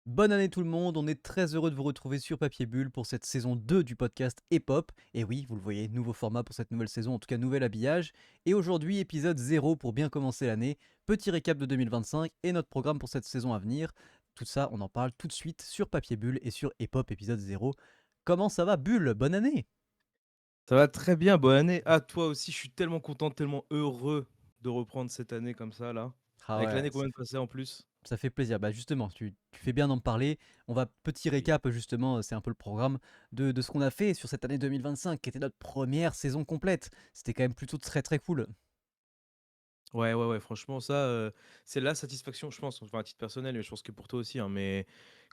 Bonne année tout le monde, on est très heureux de vous retrouver sur Papier Bulle pour cette saison 2 du podcast Epop. Et oui, vous le voyez, nouveau format pour cette nouvelle saison, en tout cas nouvel habillage. Et aujourd'hui, épisode 0 pour bien commencer l'année, petit récap de 2025 et notre programme pour cette saison à venir. Tout ça, on en parle tout de suite sur Papier Bulle et sur Epop épisode 0. Comment ça va Bulle? Bonne année! Ça va très bien, bonne année à toi aussi. Je suis tellement content, tellement heureux de reprendre cette année comme ça, là. Ah Avec ouais, l'année qu'on vient de passer en plus. ça fait plaisir. Bah justement, tu fais bien d'en parler. On va petit Oui. récap justement, c'est un peu le programme de ce qu'on a fait sur cette année 2025 qui était notre première saison complète. C'était quand même plutôt très très cool. Ouais, ouais, ouais, franchement, ça, c'est la satisfaction, je pense, enfin, à titre personnel, mais je pense que pour toi aussi, hein, mais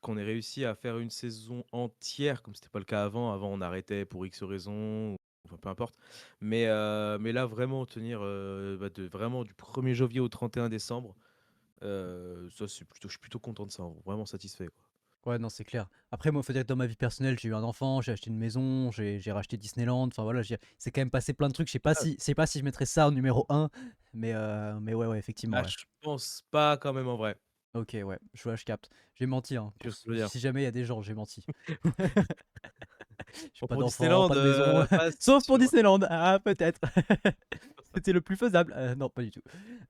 qu'on ait réussi à faire une saison entière, comme c'était pas le cas avant. Avant, on arrêtait pour X raisons, ou enfin, peu importe. Mais là, vraiment tenir, vraiment du 1er janvier au 31 décembre, ça, je suis plutôt content de ça, hein, vraiment satisfait, quoi. Ouais, non, c'est clair. Après, moi, faut dire que dans ma vie personnelle, j'ai eu un enfant, j'ai acheté une maison, j'ai racheté Disneyland. Enfin voilà, c'est quand même passé plein de trucs. Je sais pas si je mettrais ça en numéro un, mais ouais, effectivement, Ah, ouais. je pense pas quand même en vrai. Ok, ouais, je capte. J'ai menti, hein. Tu vois ce que je veux dire? Si jamais il y a des gens, j'ai menti. J'ai Bon, pas pour d'enfant, Disneyland, pas de maison. pas Sauf pour sûr. Disneyland. Ah, peut-être. C'était le plus faisable. Non, pas du tout.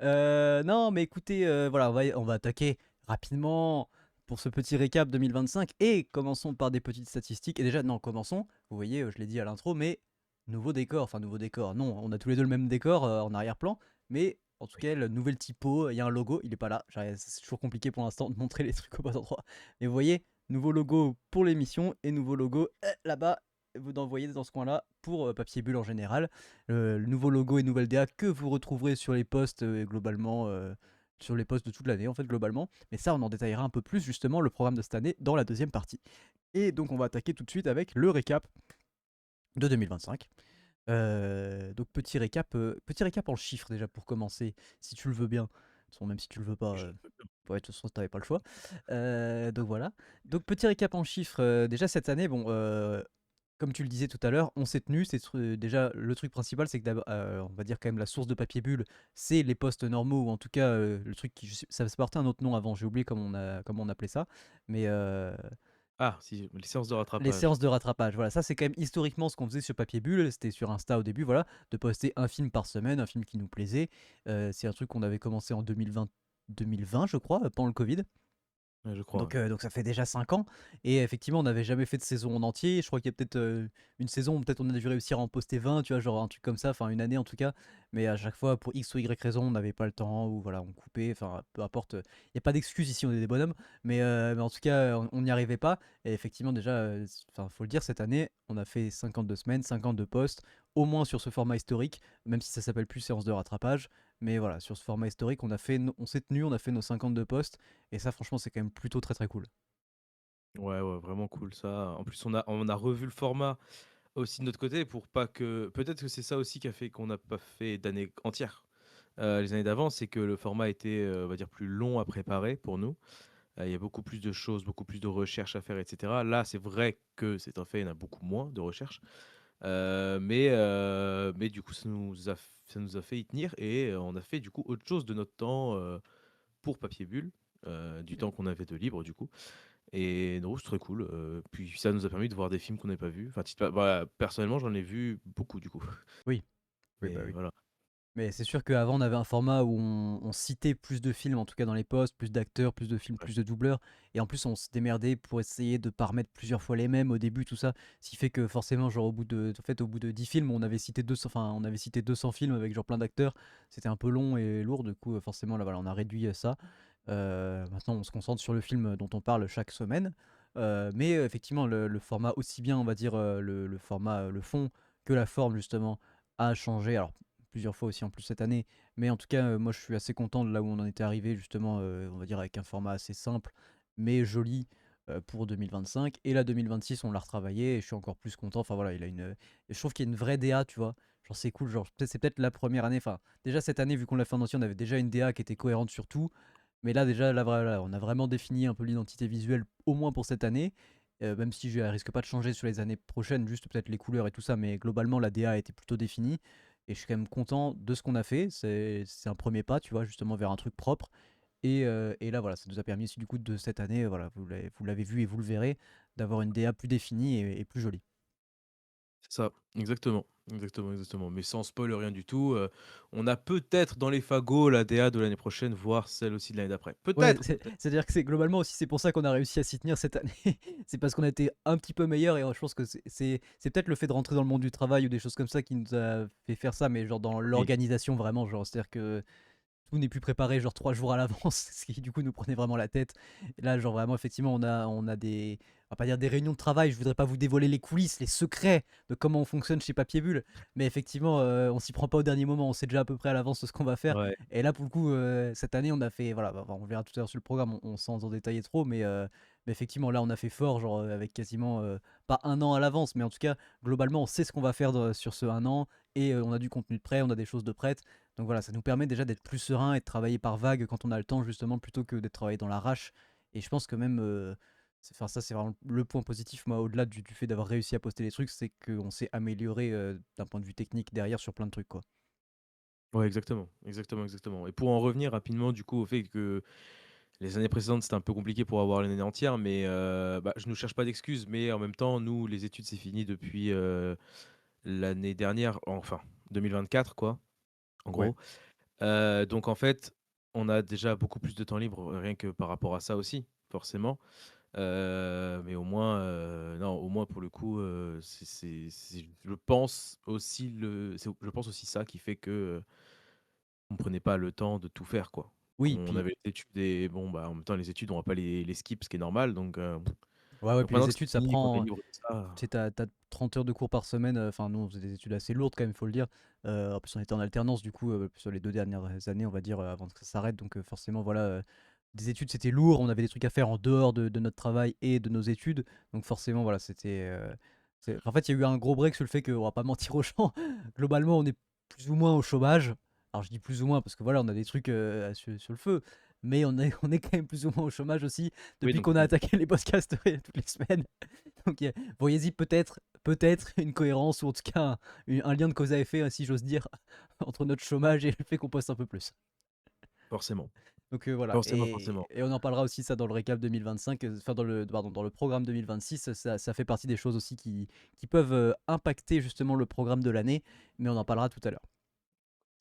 Non, mais écoutez, voilà, on va attaquer rapidement pour ce petit récap 2025 et commençons par des petites statistiques. Et déjà, non, commençons. Vous voyez, je l'ai dit à l'intro, mais nouveau décor. Enfin, nouveau décor. Non, on a tous les deux le même décor en arrière-plan, mais en tout Oui. cas, le nouvel typo, il y a un logo, il est pas là. C'est toujours compliqué pour l'instant de montrer les trucs au bon endroit. Mais vous voyez, nouveau logo pour l'émission et nouveau logo là-bas. Vous envoyez dans ce coin-là pour Papier Bulle en général. Le nouveau logo et nouvelle DA que vous retrouverez sur les posts globalement, sur les posts de toute l'année en fait globalement. Mais ça, on en détaillera un peu plus justement le programme de cette année dans la deuxième partie. Et donc on va attaquer tout de suite avec le récap de 2025. Donc petit récap en chiffres déjà pour commencer, si tu le veux bien. De toute façon, même si tu le veux pas, Je ouais, de toute façon, t'avais pas le choix. Donc voilà. Donc petit récap en chiffres. Déjà cette année, bon, comme tu le disais tout à l'heure, on s'est tenu. Déjà le truc principal, c'est que on va dire quand même la source de papier bulle, c'est les postes normaux ou en tout cas le truc ça se portait un autre nom avant. J'ai oublié comment on appelait ça, mais Ah si, les séances de les rattrapage. séances de rattrapage. Voilà, ça c'est quand même historiquement ce qu'on faisait sur papier bulle. C'était sur Insta au début, voilà, de poster un film par semaine, un film qui nous plaisait. C'est un truc qu'on avait commencé en 2020, je crois, pendant le Covid. Ouais, je crois, ouais. Donc ça fait déjà 5 ans. Et effectivement, on n'avait jamais fait de saison en entier. Je crois qu'il y a peut-être une saison où peut-être on a dû réussir à en poster 20, tu vois, genre un truc comme ça, enfin une année en tout cas. Mais à chaque fois, pour X ou Y raison, on n'avait pas le temps ou voilà, on coupait. Enfin, peu importe. Il n'y a pas d'excuse ici, on est des bonhommes. Mais en tout cas, on n'y arrivait pas. Et effectivement, déjà, enfin, faut le dire, cette année, on a fait 52 semaines, 52 posts, au moins sur ce format historique, même si ça s'appelle plus séance de rattrapage. Mais voilà, sur ce format historique, on s'est tenu, on a fait nos 52 posts. Et ça, franchement, c'est quand même plutôt très très cool. Ouais, ouais, vraiment cool ça. En plus, on a revu le format aussi de notre côté pour pas que peut-être que c'est ça aussi qui a fait qu'on n'a pas fait d'années entières. Les années d'avant, c'est que le format était, on va dire plus long à préparer pour nous. Il y a beaucoup plus de choses, beaucoup plus de recherches à faire et cetera. Là, c'est vrai que c'est un fait, il y en a beaucoup moins de recherches. Mais du coup, ça nous a fait y tenir et on a fait du coup autre chose de notre temps, pour Papier Bulle, du temps qu'on avait de libre du coup et non, c'est très cool, puis ça nous a permis de voir des films qu'on n'avait pas vus. Enfin, voilà, personnellement, j'en ai vu beaucoup du coup, Oui, oui, bah mais oui. voilà. Mais c'est sûr qu'avant, on avait un format où on citait plus de films, en tout cas dans les posts, plus d'acteurs, plus de films, Ouais. plus de doubleurs. Et en plus, on se démerdait pour essayer de pas remettre plusieurs fois les mêmes au début, tout ça. Ce qui fait que forcément, genre, au bout de 10 films, on avait cité 200 films avec genre plein d'acteurs. C'était un peu long et lourd, du coup, forcément, là, voilà, on a réduit ça. Maintenant, on se concentre sur le film dont on parle chaque semaine. Mais effectivement, le format, aussi bien, on va dire, le format, le fond, que la forme, justement, a changé. Alors, plusieurs fois aussi en plus cette année. Mais en tout cas, moi je suis assez content de là où on en était arrivé, justement, on va dire avec un format assez simple, mais joli pour 2025. Et là, 2026, on l'a retravaillé et je suis encore plus content. Enfin voilà, je trouve qu'il y a une vraie DA, tu vois. Genre c'est cool, genre c'est peut-être la première année. Enfin, déjà cette année, vu qu'on l'a fait en entier, on avait déjà une DA qui était cohérente sur tout. Mais là, déjà, là, voilà, on a vraiment défini un peu l'identité visuelle, au moins pour cette année. Même si elle risque pas de changer sur les années prochaines, juste peut-être les couleurs et tout ça, mais globalement la DA a été plutôt définie. Et je suis quand même content de ce qu'on a fait. C'est un premier pas, tu vois, justement vers un truc propre. Et là, voilà, ça nous a permis aussi, du coup, de cette année, voilà, vous l'avez vu et vous le verrez, d'avoir une DA plus définie et plus jolie. C'est ça, exactement, exactement, exactement. Mais sans spoil, rien du tout, on a peut-être dans les fagots la DA de l'année prochaine, voire celle aussi de l'année d'après. Ouais, Peut-être, peut-être. c'est-à-dire que c'est globalement aussi, c'est pour ça qu'on a réussi à s'y tenir cette année. C'est parce qu'on a été un petit peu meilleur et je pense que c'est peut-être le fait de rentrer dans le monde du travail ou des choses comme ça qui nous a fait faire ça, mais genre dans Oui, l'organisation vraiment, genre c'est-à-dire que tout n'est plus préparé genre 3 jours à l'avance, ce qui du coup nous prenait vraiment la tête. Et là, genre vraiment effectivement, on a des, on va pas dire des réunions de travail, je voudrais pas vous dévoiler les coulisses, les secrets de comment on fonctionne chez Papier Bulle, mais effectivement, on s'y prend pas au dernier moment, on sait déjà à peu près à l'avance ce qu'on va faire. ouais. Et là, pour le coup, cette année, on a fait, voilà, bah, on verra tout à l'heure sur le programme, sans en détailler trop, mais effectivement, là, on a fait fort, genre avec quasiment pas un an à l'avance, mais en tout cas, globalement, on sait ce qu'on va faire sur ce un an, et on a du contenu de prêt, on a des choses de prêtes. Donc voilà, ça nous permet déjà d'être plus serein et de travailler par vague quand on a le temps, justement, plutôt que d'être travaillé dans l'arrache. Et je pense que même, enfin, ça, c'est vraiment le point positif, moi, au-delà du fait d'avoir réussi à poster les trucs, c'est qu'on s'est amélioré d'un point de vue technique derrière sur plein de trucs, quoi. Ouais, exactement, exactement, exactement. Et pour en revenir rapidement, du coup, au fait que les années précédentes, c'était un peu compliqué pour avoir l'année entière, mais bah, je ne cherche pas d'excuses, mais en même temps, nous, les études, c'est fini depuis l'année dernière, enfin 2024, quoi, en Ouais. gros. Donc en fait, on a déjà beaucoup plus de temps libre, rien que par rapport à ça aussi, forcément. Mais au moins, non, au moins pour le coup, c'est je pense aussi je pense aussi ça qui fait que, on prenait pas le temps de tout faire, quoi. Oui, On puis avait les études et bon, bah, en même temps, les études, on va pas les skip, ce qui est normal, ouais, ouais, donc puis maintenant les que c'est études, ça fini, qu'on est prend. libre de Tu sais, ça. t'as 30 heures de cours par semaine. Enfin, nous, on faisait des études assez lourdes quand même, faut le dire. En plus, on était en alternance, du coup, sur les 2 dernières années, on va dire, avant que ça s'arrête. Donc, forcément, voilà, des études, c'était lourd. On avait des trucs à faire en dehors de notre travail et de nos études. Donc, forcément, voilà, c'était. En fait, il y a eu un gros break sur le fait qu'on va pas mentir aux gens. Globalement, on est plus ou moins au chômage. Alors, je dis plus ou moins parce que voilà, on a des trucs sur le feu. Mais on est quand même plus ou moins au chômage aussi Oui, depuis donc qu'on a attaqué les podcasts toutes les semaines. Donc, voyez-y peut-être une cohérence ou en tout cas un lien de cause à effet, si j'ose dire, entre notre chômage et le fait qu'on poste un peu plus. forcément, Donc voilà, forcément, forcément. et on en parlera aussi ça dans le récap 2025, enfin dans le programme 2026, ça fait partie des choses aussi qui peuvent impacter justement le programme de l'année, mais on en parlera tout à l'heure.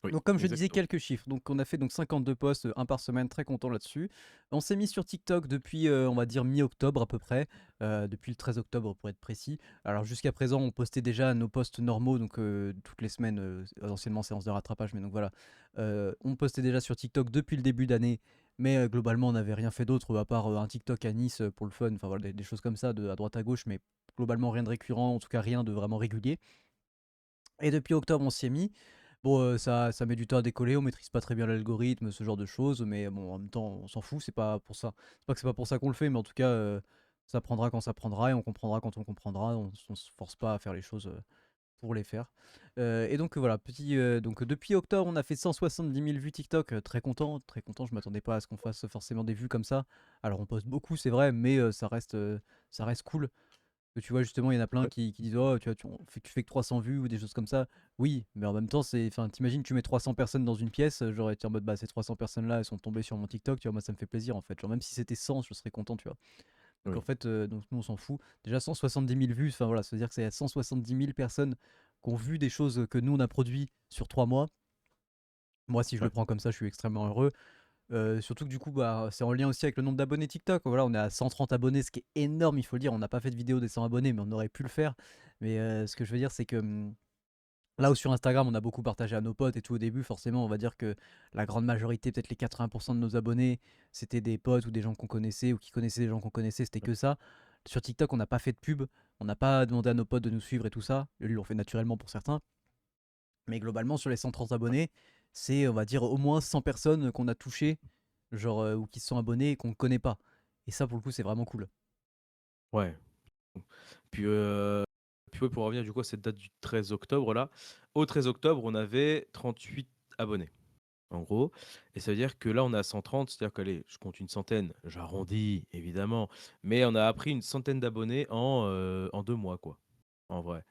Oui, Donc comme je disais, exactement. quelques chiffres. Donc on a fait donc 52 posts, un par semaine, très content là-dessus. On s'est mis sur TikTok depuis, on va dire mi-octobre à peu près, depuis le 13 octobre pour être précis. Alors jusqu'à présent, on postait déjà nos posts normaux, donc toutes les semaines, anciennement séance de rattrapage, mais donc voilà. On postait déjà sur TikTok depuis le début d'année, mais globalement, on n'avait rien fait d'autre à part un TikTok à Nice pour le fun, enfin voilà, des choses comme ça, à droite à gauche, mais globalement rien de récurrent, en tout cas rien de vraiment régulier. Et depuis octobre, on s'y est mis. Bon, ça met du temps à décoller, on maîtrise pas très bien l'algorithme, ce genre de choses, mais bon, en même temps, on s'en fout, c'est pas pour ça. C'est pas que c'est pas pour ça qu'on le fait, mais en tout cas, ça prendra quand ça prendra et on comprendra quand on comprendra. On se force pas à faire les choses pour les faire. Et donc voilà, donc depuis octobre, on a fait 170 000 vues TikTok, très content, très content. Je m'attendais pas à ce qu'on fasse forcément des vues comme ça. Alors on poste beaucoup, c'est vrai, mais ça reste cool. Que tu vois, justement, il y en a plein Ouais, qui disent: «Oh, tu fais que 300 vues» ou des choses comme ça. Oui, mais en même temps, enfin, t'imagines, tu mets 300 personnes dans une pièce, j'aurais été en mode: «Bah, ces 300 personnes-là, elles sont tombées sur mon TikTok», tu vois? Moi, ça me fait plaisir, en fait. Genre, même si c'était 100, je serais content, tu vois? Donc en oui, fait, donc nous, on s'en fout. Déjà 170 000 vues, enfin voilà, ça veut dire que c'est 170 000 personnes qui ont vu des choses que nous, on a produit sur 3 mois. Moi, si je le ouais, prends comme ça, je suis extrêmement heureux. Surtout que du coup, bah, c'est en lien aussi avec le nombre d'abonnés TikTok. Voilà, on est à 130 abonnés, ce qui est énorme, il faut le dire. On n'a pas fait de vidéo des 100 abonnés, mais on aurait pu le faire. Mais ce que je veux dire, c'est que là où sur Instagram, on a beaucoup partagé à nos potes et tout au début, forcément, on va dire que la grande majorité, peut-être les 80% de nos abonnés, c'était des potes ou des gens qu'on connaissait ou qui connaissaient des gens qu'on connaissait, c'était ouais, que ça. Sur TikTok, on n'a pas fait de pub, on n'a pas demandé à nos potes de nous suivre et tout ça. Ils l'ont fait naturellement pour certains. Mais globalement, sur les 130 abonnés, c'est, on va dire, au moins 100 personnes qu'on a touchées, genre, ou qui se sont abonnés et qu'on ne connaît pas. Et ça, pour le coup, c'est vraiment cool. ouais. Puis, ouais, pour revenir du coup à cette date du 13 octobre là, au 13 octobre, on avait 38 abonnés, en gros, et ça veut dire que là, on est à 130, c'est-à-dire qu'allez, je compte une centaine, j'arrondis évidemment, mais on a appris une centaine d'abonnés en 2 mois quoi, en vrai,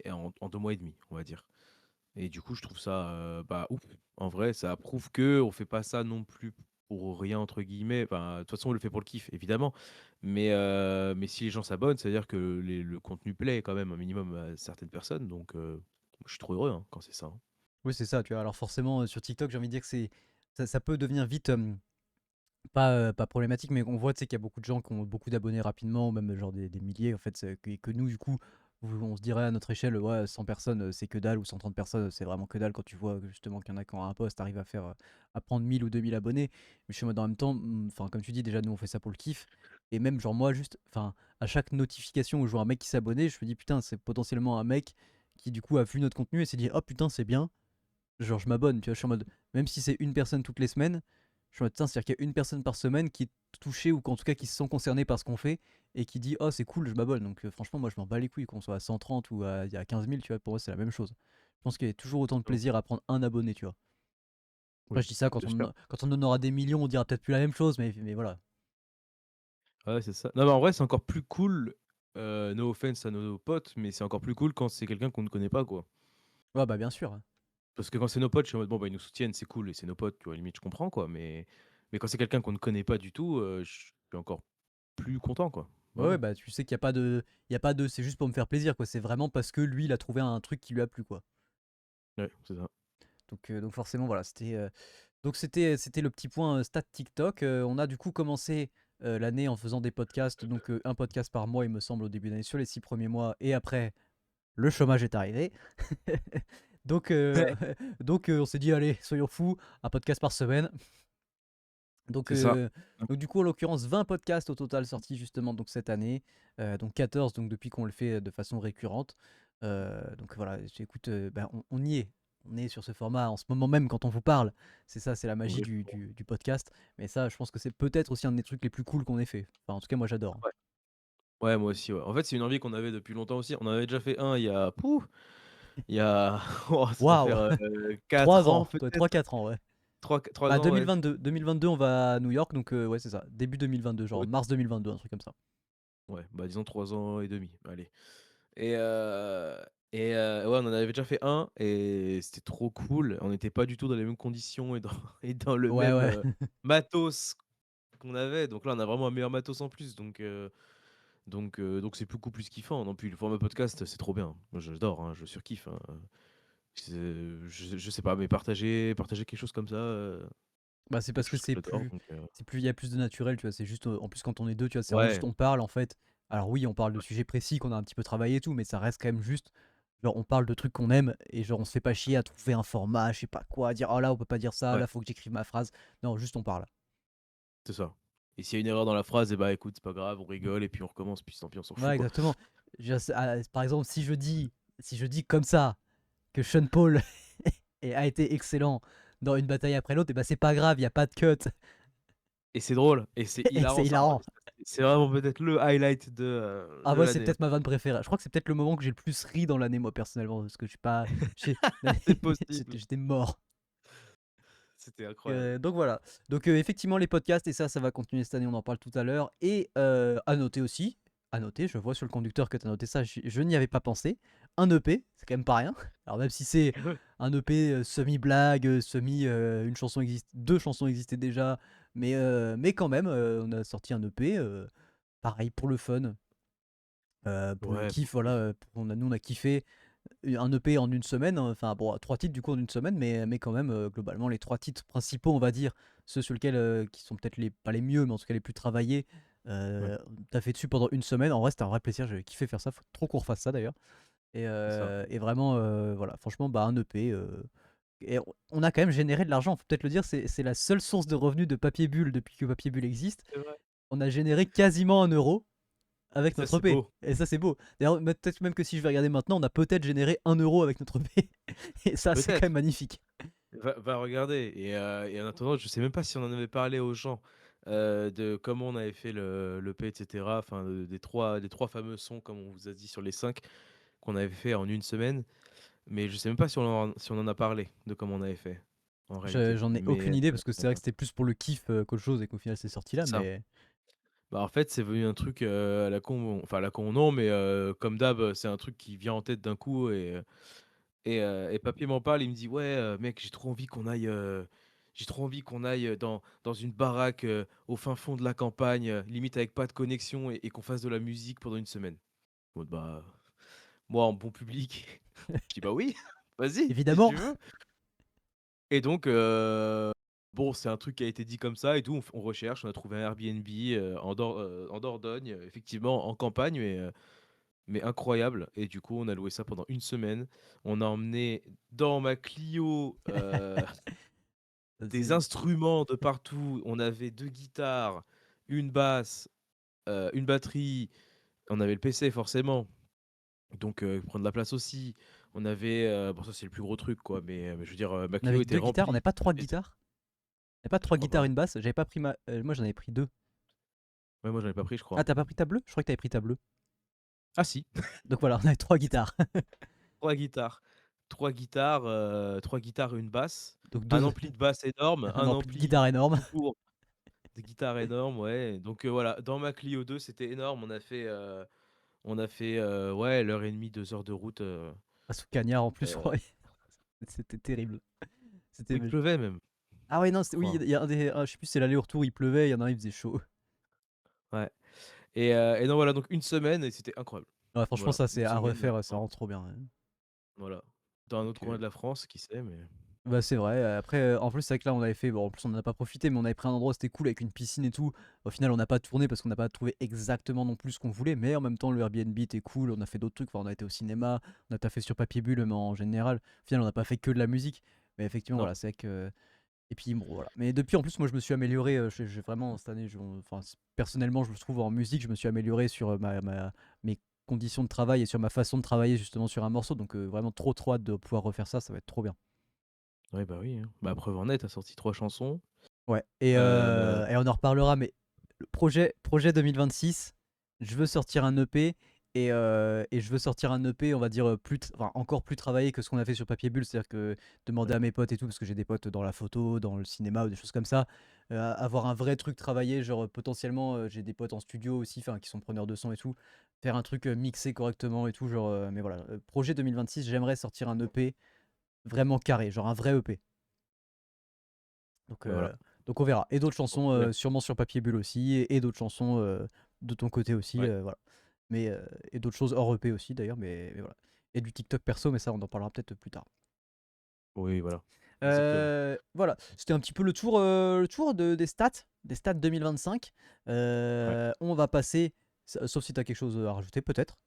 et en 2 mois et demi, on va dire, et du coup, je trouve ça, bah, ouf. En vrai, ça prouve qu'on fait pas ça non plus pour «rien» entre guillemets, enfin, de toute façon, on le fait pour le kiff, évidemment, mais si les gens s'abonnent, ça veut dire que le contenu plaît quand même un minimum à certaines personnes, donc je suis trop heureux, hein, quand c'est ça, hein. Oui, c'est ça, tu vois. Alors forcément, sur TikTok, j'ai envie de dire que ça peut devenir vite, pas problématique, mais on voit, tu sais, qu'il y a beaucoup de gens qui ont beaucoup d'abonnés rapidement, ou même genre des milliers, en fait, que nous, du coup, on se dirait à notre échelle, ouais, 100 personnes, c'est que dalle, ou 130 personnes, c'est vraiment que dalle quand tu vois justement qu'il y en a qui ont un post, arrive à prendre 1000 ou 2000 abonnés. Mais je suis en mode en même temps, enfin, comme tu dis, déjà, nous, on fait ça pour le kiff. Et même, genre, moi, juste, enfin, à chaque notification où je vois un mec qui s'est abonné, je me dis, putain, c'est potentiellement un mec qui, du coup, a vu notre contenu et s'est dit, oh putain, c'est bien, genre je m'abonne, tu vois, je suis en mode, même si c'est une personne toutes les semaines, je suis en mode, tiens, c'est-à-dire qu'il y a une personne par semaine qui est touchée ou qu'en tout cas qui se sent concernée par ce qu'on fait et qui dit, oh c'est cool, je m'abonne. Donc franchement, moi je m'en bats les couilles, qu'on soit à 130 ou il y a 15 000, tu vois, pour moi c'est la même chose. Je pense qu'il y a toujours autant de Exactement. plaisir à prendre un abonné, tu vois. Après, Oui, je dis ça, bien sûr. quand on en aura des millions, on dira peut-être plus la même chose, mais voilà. Ouais, c'est ça. Non, mais en vrai, c'est encore plus cool, no offense à nos potes, mais c'est encore plus cool quand c'est quelqu'un qu'on ne connaît pas, quoi. Ouais, bah bien sûr. Parce que quand c'est nos potes, je suis en mode: «Bon, bah, ils nous soutiennent, c'est cool et c'est nos potes», tu vois? Limite, je comprends, quoi, mais quand c'est quelqu'un qu'on ne connaît pas du tout, je suis encore plus content, quoi. Ouais, ouais, Vraiment. bah tu sais qu'il n'y a pas de. Il y a pas de. C'est juste pour me faire plaisir, quoi. C'est vraiment parce que lui, il a trouvé un truc qui lui a plu, quoi. Ouais, c'est ça. Donc forcément, voilà, c'était le petit point stat TikTok. On a du coup commencé l'année en faisant des podcasts, donc un podcast par mois, il me semble, au début d'année sur les 6 premiers mois, et après, le chômage est arrivé. donc Ouais. on s'est dit, allez, soyons fous, un podcast par semaine. Donc, C'est ça. euh, donc du coup, en l'occurrence, 20 podcasts au total sortis justement donc cette année, donc 14 donc depuis qu'on le fait de façon récurrente. Donc voilà, écoute, ben, on y est. On est sur ce format en ce moment même quand on vous parle. C'est ça, c'est la magie Oui. du podcast. Mais ça, je pense que c'est peut-être aussi un des trucs les plus cool qu'on ait fait. Enfin, en tout cas, moi j'adore. Ouais. Ouais, moi aussi, ouais. En fait, c'est une envie qu'on avait depuis longtemps aussi. On en avait déjà fait un il y a pouf, il y a oh, ça doit Waouh! faire, 4 3 ans ans, toi, peut-être? 3-4 ans, ouais. Trois Bah ans, ouais. 2022, on va à New York, donc ouais, c'est ça. Début 2022, genre Ouais, mars 2022, un truc comme ça. ouais, bah, disons 3 ans et demi, allez. Et heu ouais, on en avait déjà fait un et c'était trop cool. On n'était pas du tout dans les mêmes conditions et dans et dans le Ouais, même, ouais. matos qu'on avait. Donc là, on a vraiment un meilleur matos en plus, donc c'est beaucoup plus kiffant. Non, puis le format podcast, c'est trop bien. Moi, j'adore, hein, je surkiffe, hein. C'est je sais pas, mais partager quelque chose comme ça, Bah, c'est quelque parce que chose que j'adore, donc il y a plus de naturel, tu vois. C'est juste, en plus, quand on est deux, tu vois, c'est vraiment juste, ouais, on parle, en fait. Alors oui, on parle de sujets précis qu'on a un petit peu travaillé et tout, mais ça reste quand même juste, genre, on parle de trucs qu'on aime et genre, on se fait pas chier à trouver un format, je sais pas quoi, à dire, oh là, on peut pas dire ça, ouais, là, faut que j'écrive ma phrase. Non, juste on parle. c'est ça. Et s'il y a une erreur dans la phrase, et bah, écoute, c'est pas grave, on rigole et puis on recommence, puis tant pis, on s'en fout, Ouais, quoi. exactement. Par exemple, si je dis comme ça que Sean Paul a été excellent dans une bataille après l'autre, et bah, c'est pas grave, il y a pas de cut Et c'est drôle et c'est et hilarant, c'est ça hilarant. c'est vraiment peut-être le highlight Ah de ouais, c'est l'année, hein. peut-être ma vanne préférée. Je crois que c'est peut-être le moment que j'ai le plus ri dans l'année, moi, personnellement, parce que je suis pas j'ai C'est possible, j'étais mort. c'était incroyable. Donc voilà. Donc effectivement, les podcasts et ça va continuer cette année, on en parle tout à l'heure. Et à noter aussi, à noter, je vois sur le conducteur que tu as noté ça, je n'y avais pas pensé. Un EP, c'est quand même pas rien. Alors même si c'est Ouais, un EP semi-blague, semi une chanson existe, deux chansons existaient déjà, mais quand même, on a sorti un EP, pareil pour le fun, pour le ouais, kiff, pour voilà. le kiff. Nous on a kiffé un EP en une semaine, hein, enfin bon, trois titres du coup en une semaine, mais quand même, globalement, les trois titres principaux, on va dire, ceux sur lesquels, qui sont peut-être pas les mieux, mais en tout cas les plus travaillés, Ouais, t'as fait dessus pendant une semaine. En vrai, c'était un vrai plaisir, j'avais kiffé faire ça, faut trop qu'on refasse ça d'ailleurs. c'est ça. Et vraiment, voilà, franchement, bah, un EP. Et on a quand même généré de l'argent, faut peut-être le dire, c'est la seule source de revenus de Papier Bulle depuis que Papier Bulle existe. C'est vrai. On a généré quasiment 1 euro Et avec ça, notre c'est EP. beau. Et ça, c'est beau. D'ailleurs, peut-être même que si je vais regarder maintenant, on a peut-être généré 1 euro avec notre EP. Et ça, c'est quand même Peut-être. magnifique. Va regarder et en attendant, je sais même pas si on en avait parlé aux gens, de comment on avait fait le l'EP et cetera, enfin, des trois fameux sons comme on vous a dit sur les 5 qu'on avait fait en une semaine, mais je sais même pas si on en a parlé de comment on avait fait, en réalité, J'en ai aucune mais idée parce que c'est vrai que c'était plus pour le kiff qu'autre chose et qu'au final, c'est sorti là. c'est ça. Mais Bah, en fait, c'est venu un truc, à la con, enfin à la con non, mais comme d'hab, c'est un truc qui vient en tête d'un coup et Papier m'en parle, il me dit: «Ouais, mec, j'ai trop envie qu'on aille, j'ai trop envie qu'on aille, dans une baraque, au fin fond de la campagne, limite avec pas de connexion et qu'on fasse de la musique pendant une semaine». En mode: «Bah, moi en bon public, je dis: «Bah oui, vas-y, si Évidemment! tu veux». Et donc bon, c'est un truc qui a été dit comme ça et tout, on recherche, on a trouvé un Airbnb, en Dordogne, effectivement en campagne, mais incroyable. Et du coup, on a loué ça pendant une semaine. On a emmené dans ma Clio, des C'est instruments de partout. On avait 2 guitares, une basse, une batterie, on avait le PC forcément, donc prendre de la place aussi. On avait, bon ça c'est le plus gros truc quoi, mais je veux dire, ma on Clio avait était 2 guitares, on remplie. n'avait pas 3 guitares? On avait pas Je 3 crois guitares, pas. une basse? J'avais pas pris moi j'en avais pris 2. Ouais, moi j'en ai pas pris, je Ah, crois. tu pas pris ta bleue? Je croyais que tu pris ta bleue. Ah si, Donc voilà, on avait 3 guitares. 3 guitares. 3 guitares et une basse, Donc un 2 ampli de basse énorme, un un ampli de ampli guitare énorme. tout court, des guitares énormes, ouais, donc voilà, dans ma Clio 2, c'était énorme. On a fait, ouais, 1 heure et demie, 2 heures de route, Ah, sous cagnard en plus, je heu, crois. C'était terrible. C'était où il pleuvait même, Ah ouais, non, je c'était oui, crois. il y a un des je sais plus si c'est l'aller-retour, il pleuvait, il y en a un, il faisait chaud. Ouais, et donc voilà, donc une semaine et c'était incroyable. Ouais, franchement, Voilà, ça, une c'est à semaine, refaire, c'est vraiment trop bien, ouais. voilà. Dans un autre Donc coin de la France, qui sait, mais bah, c'est vrai, après, en plus, c'est vrai que là, on avait fait bon, en plus, on en a pas profité, mais on avait pris un endroit, c'était cool avec une piscine et tout. Au final, on n'a pas tourné parce qu'on n'a pas trouvé exactement non plus ce qu'on voulait, mais en même temps, le Airbnb était cool, on a fait d'autres trucs, enfin, on a été au cinéma, on a taffé sur Papier Bulle, mais en général. Au final, on n'a pas fait que de la musique, mais effectivement, non. voilà, c'est vrai que et puis bon, voilà. Mais depuis, en plus, moi, je me suis amélioré, j'ai vraiment cette année, enfin, personnellement, je me trouve en musique, je me suis amélioré sur mes conditions de travail et sur ma façon de travailler justement sur un morceau, donc vraiment trop trop hâte de pouvoir refaire ça, ça va être trop bien. Ouais, bah oui, hein. Bah, preuve en est, tu sorti 3 chansons, Ouais, heu, et on en reparlera, mais le projet 2026, je veux sortir un EP et je veux sortir un EP, on va dire, enfin, encore plus travaillé que ce qu'on a fait sur Papier Bulle. C'est-à-dire que demander ouais, à mes potes et tout, parce que j'ai des potes dans la photo, dans le cinéma ou des choses comme ça, avoir un vrai truc travaillé, genre, potentiellement, j'ai des potes en studio aussi, enfin, qui sont preneurs de son et tout. Faire un truc, mixé correctement et tout, genre, mais voilà, projet 2026, j'aimerais sortir un EP vraiment carré, genre un vrai EP. Donc, bah, voilà, on verra. Et d'autres trop chansons, bien. sûrement sur Papier Bulle aussi, et d'autres chansons de ton côté aussi, Ouais, voilà. Mais, et d'autres choses hors EP aussi d'ailleurs, mais voilà. Et du TikTok perso, mais ça, on en parlera peut-être plus tard. oui, voilà, exactement. Voilà, c'était un petit peu le tour des stats 2025. Ouais. On va passer, sauf si tu as quelque chose à rajouter, peut-être.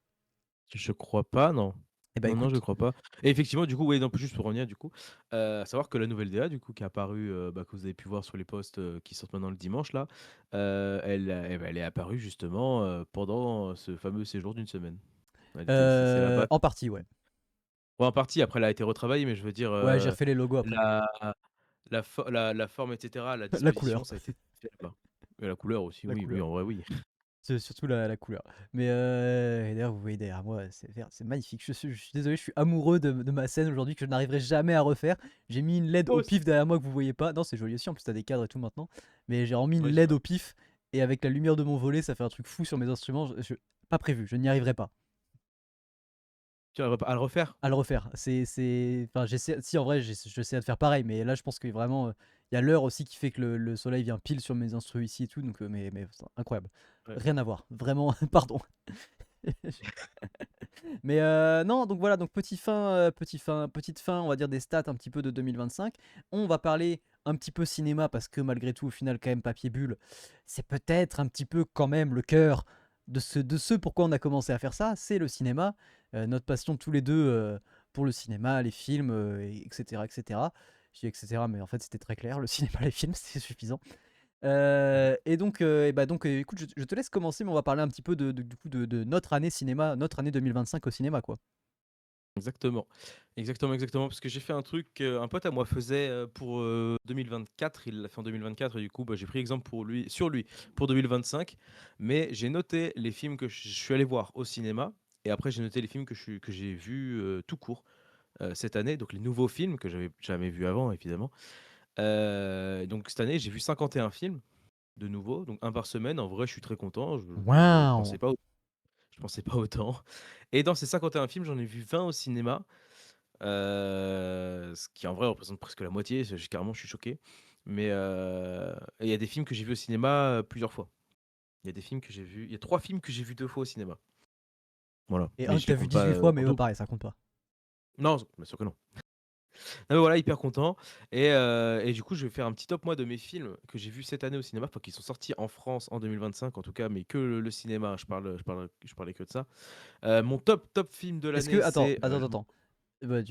Je crois pas, non. Eh ben Non, non, je écoute, crois pas. Et effectivement, du coup, ouais, non, juste pour revenir, du coup, à savoir que la nouvelle DA, du coup, qui est apparue, bah, que vous avez pu voir sur les posts, qui sortent maintenant le dimanche là, elle est apparue justement, pendant ce fameux séjour d'une semaine. Elle était c'est là-bas. en partie, ouais. Bon, en partie, après, elle a été retravaillée, mais je veux dire, Ouais, j'ai refait les logos après. la la forme et cetera, la La disposition, couleur. ça a été fait là-bas. Et la couleur aussi, La oui, oui, couleur. en vrai, oui. C'est surtout la couleur. Mais et d'ailleurs, vous voyez derrière moi, c'est vert, c'est magnifique. Je suis désolé, je suis amoureux de ma scène aujourd'hui que je n'arriverai jamais à refaire. J'ai mis une LED Moi au aussi. pif derrière moi que vous voyez pas. Non, c'est joli aussi, en plus t'as des cadres et tout maintenant. Mais j'ai remis une Oui, c'est LED vrai. au pif et avec la lumière de mon volet, ça fait un truc fou sur mes instruments. Pas prévu, je n'y arriverai pas Tu arriverais pas à le refaire? à le refaire. Enfin, j'essaie, si en vrai, j'essaie de faire pareil, mais là, je pense que vraiment, il y a l'heure aussi qui fait que le soleil vient pile sur mes instruments ici et tout. Donc, mais c'est incroyable. Ouais. Rien à voir, vraiment, pardon. Mais non, donc voilà, donc petite fin, on va dire des stats un petit peu de 2025. On va parler un petit peu cinéma parce que malgré tout, au final, quand même, Papier Bulle, c'est peut-être un petit peu quand même le cœur de ce pourquoi on a commencé à faire ça, c'est le cinéma. Notre passion tous les deux pour le cinéma, les films, etc., etc. Je dis etc., mais en fait, c'était très clair, le cinéma, les films, c'est suffisant. Mmh. Écoute, je te laisse commencer, mais on va parler un petit peu du coup de notre année cinéma, notre année 2025 au cinéma, quoi. Exactement. Exactement, exactement, parce que j'ai fait un truc qu'un pote à moi faisait, pour, 2024. Il l'a fait en 2024 et du coup, bah, j'ai pris exemple sur lui pour 2025. Mais j'ai noté les films que je suis allé voir au cinéma et après j'ai noté les films que j'ai vus, tout court, cette année. Donc les nouveaux films que j'avais jamais vus avant évidemment. Donc cette année, j'ai vu 51 films de nouveaux, donc un par semaine. En vrai, je suis très content. Je Waouh! pensais pas autant. Et dans ces 51 films, j'en ai vu 20 au cinéma, ce qui en vrai représente presque la moitié. Je suis choqué. Mais et il y a des films que j'ai vus au cinéma, plusieurs fois. Il y a 3 films que j'ai vus 2 fois au cinéma. Voilà, Et mais un que je les t'as vu compte pas, 18 fois, en mais double. pareil, ça compte pas. Non, bien sûr que non. Non mais voilà, hyper content et du coup, je vais faire un petit top moi de mes films que j'ai vus cette année au cinéma, enfin qui sont sortis en France en 2025 en tout cas, mais que le cinéma, hein, je parlais que de ça. Mon top film de Est-ce que l'année, attends, c'est, attends, attends. Bah,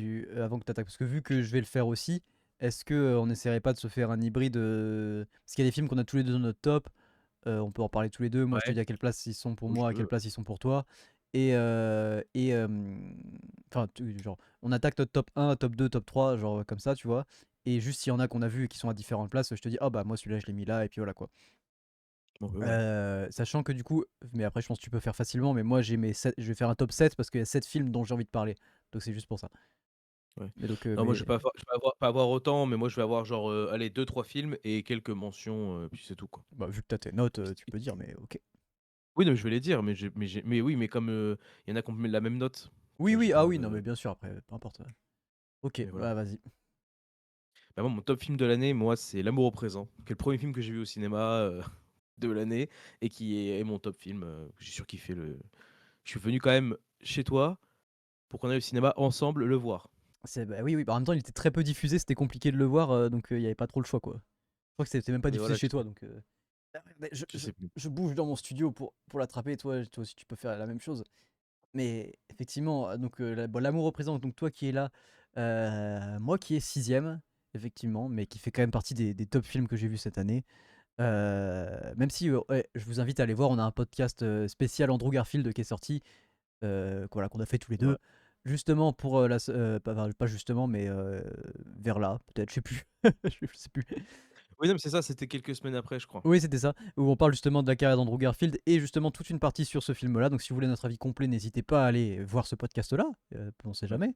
avant que tu attaques, parce que vu que je vais le faire aussi, est-ce que on n'essaierait pas de se faire un hybride parce qu'il y a des films qu'on a tous les deux dans notre top, on peut en parler tous les deux. Moi, je te ouais, dis à quelle place ils sont pour comme moi, tu à quelle veux. place ils sont pour toi. Enfin, genre, on attaque notre top 1, top 2, top 3, genre comme ça, tu vois. Et juste s'il y en a qu'on a vu et qui sont à différentes places, je te dis, ah bah moi celui-là je l'ai mis là, et puis voilà quoi. Bon, ouais, voilà. Sachant que du coup, mais après je pense que tu peux faire facilement, mais moi je vais faire un top 7 parce qu'il y a 7 films dont j'ai envie de parler. Donc c'est juste pour ça. Ouais. Mais donc, Non, moi, je vais pas avoir autant, mais moi, je vais avoir genre, allez 2-3 films et quelques mentions, puis c'est tout, quoi. bah, vu que t'as tes notes, Hist tu peux dire, mais ok. Oui, non, mais je vais les dire, mais oui, mais comme, il y en a qui ont la même note, Oui, j'ai oui, pas ah envie oui, non, de mais bien sûr, après, peu importe. Ok, mais voilà. bah vas-y. Bah, moi, mon top film de l'année, moi, c'est L'amour au présent, qui est le premier film que j'ai vu au cinéma, de l'année et qui est mon top film, que j'ai surkiffé le je suis venu quand même chez toi pour qu'on aille au cinéma ensemble le voir. Bah, oui, oui, bah, en même temps, il était très peu diffusé, c'était compliqué de le voir, donc il n'y avait pas trop le choix, quoi. Je crois que c'était même pas Mais diffusé voilà, chez toi, donc. Ah, mais je sais plus. je bouge dans mon studio pour l'attraper, toi aussi tu peux faire la même chose. Mais effectivement, donc bon, l'amour représente donc toi qui es là, moi qui est sixième, effectivement, mais qui fait quand même partie des top films que j'ai vus cette année. Même si ouais, je vous invite à aller voir, on a un podcast spécial Andrew Garfield qui est sorti, voilà, qu'on a fait tous les deux, Ouais. justement pour pas, enfin, pas justement, mais vers là, peut-être, je sais plus, je sais plus. Oui, non, mais c'est ça, c'était quelques semaines après, je crois. Oui, c'était ça, où on parle justement de la carrière d'Andrew Garfield et justement toute une partie sur ce film-là. Donc si vous voulez notre avis complet, n'hésitez pas à aller voir ce podcast-là, on sait Ouais. jamais.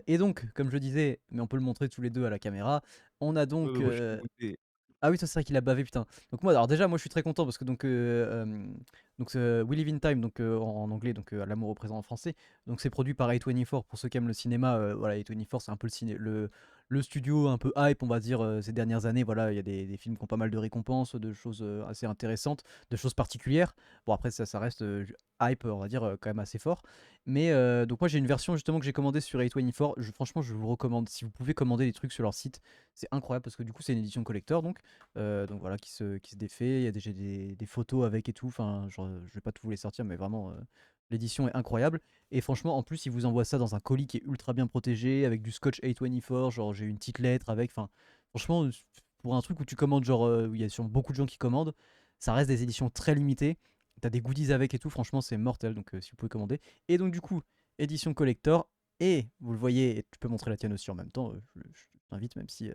Et donc, comme je le disais, mais on peut le montrer tous les deux à la caméra, on a Ouais, donc. ouais, moi, je peux goûter. Ah oui, ça c'est vrai qu'il a bavé, putain. Donc moi, alors déjà, moi je suis très content parce que donc We Live in Time, donc en anglais, donc L'amour au présent en français. Donc c'est produit par A24 pour ceux qui aiment le cinéma. Voilà, A24 c'est un peu le studio un peu hype, on va dire, ces dernières années. Voilà, il y a des films qui ont pas mal de récompenses, de choses assez intéressantes, de choses particulières. Bon après ça reste hype, on va dire quand même assez fort. Mais donc moi j'ai une version justement que j'ai commandée sur A24. Franchement, je vous recommande si vous pouvez commander des trucs sur leur site, c'est incroyable parce que du coup c'est une édition collector donc voilà, qui se défait. Il y a déjà des photos avec et tout. Enfin, genre, je vais pas tout vous les sortir, mais vraiment, l'édition est incroyable. Et franchement, en plus, ils vous envoient ça dans un colis qui est ultra bien protégé, avec du scotch A24. Genre, j'ai une petite lettre avec. Enfin, franchement, pour un truc où tu commandes, genre, où il y a sûrement beaucoup de gens qui commandent, ça reste des éditions très limitées. T'as des goodies avec et tout. Franchement, c'est mortel. Donc, si vous pouvez commander. Et donc, du coup, édition collector. Et vous le voyez, et tu peux montrer la tienne aussi en même temps. Je t'invite, même si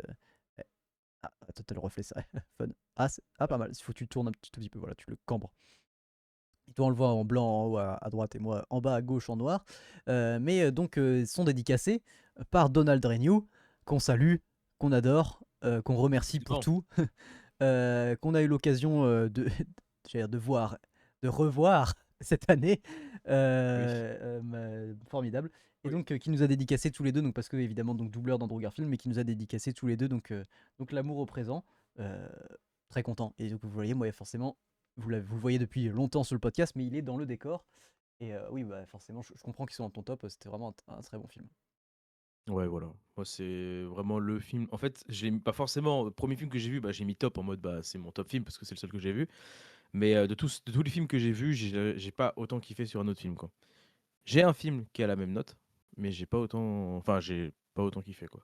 ah, attends, t'as le reflet, ça. Fun. Ah, pas mal. Il faut que tu tournes un tout petit peu, voilà, tu le cambres. Et toi, on le voit en blanc en haut à droite et moi en bas à gauche en noir. Mais donc, sont dédicacés par Donald Renew, qu'on salue, qu'on adore, qu'on remercie pour Évidemment. tout, qu'on a eu l'occasion j'allais dire de voir, de revoir cette année. Oui. Formidable. Et Oui. donc, qui nous a dédicacé tous les deux, donc parce que évidemment, donc doubleur d'Andrew Garfield, mais qui nous a dédicacé tous les deux, donc l'amour au présent. Euh, Très content. Et donc, vous voyez, moi, forcément, vous le voyez depuis longtemps sur le podcast, mais il est dans le décor. Et oui, bah, forcément, je comprends qu'ils sont dans ton top. C'était vraiment un très bon film. Ouais, voilà. Moi, c'est vraiment le film en fait, j'ai pas forcément, le 1er film que j'ai vu, bah, j'ai mis top en mode, bah, c'est mon top film parce que c'est le seul que j'ai vu. Mais, de tous les films que j'ai vus, j'ai pas autant kiffé sur un autre film, quoi. J'ai un film qui a la même note, mais j'ai pas autant kiffé, quoi.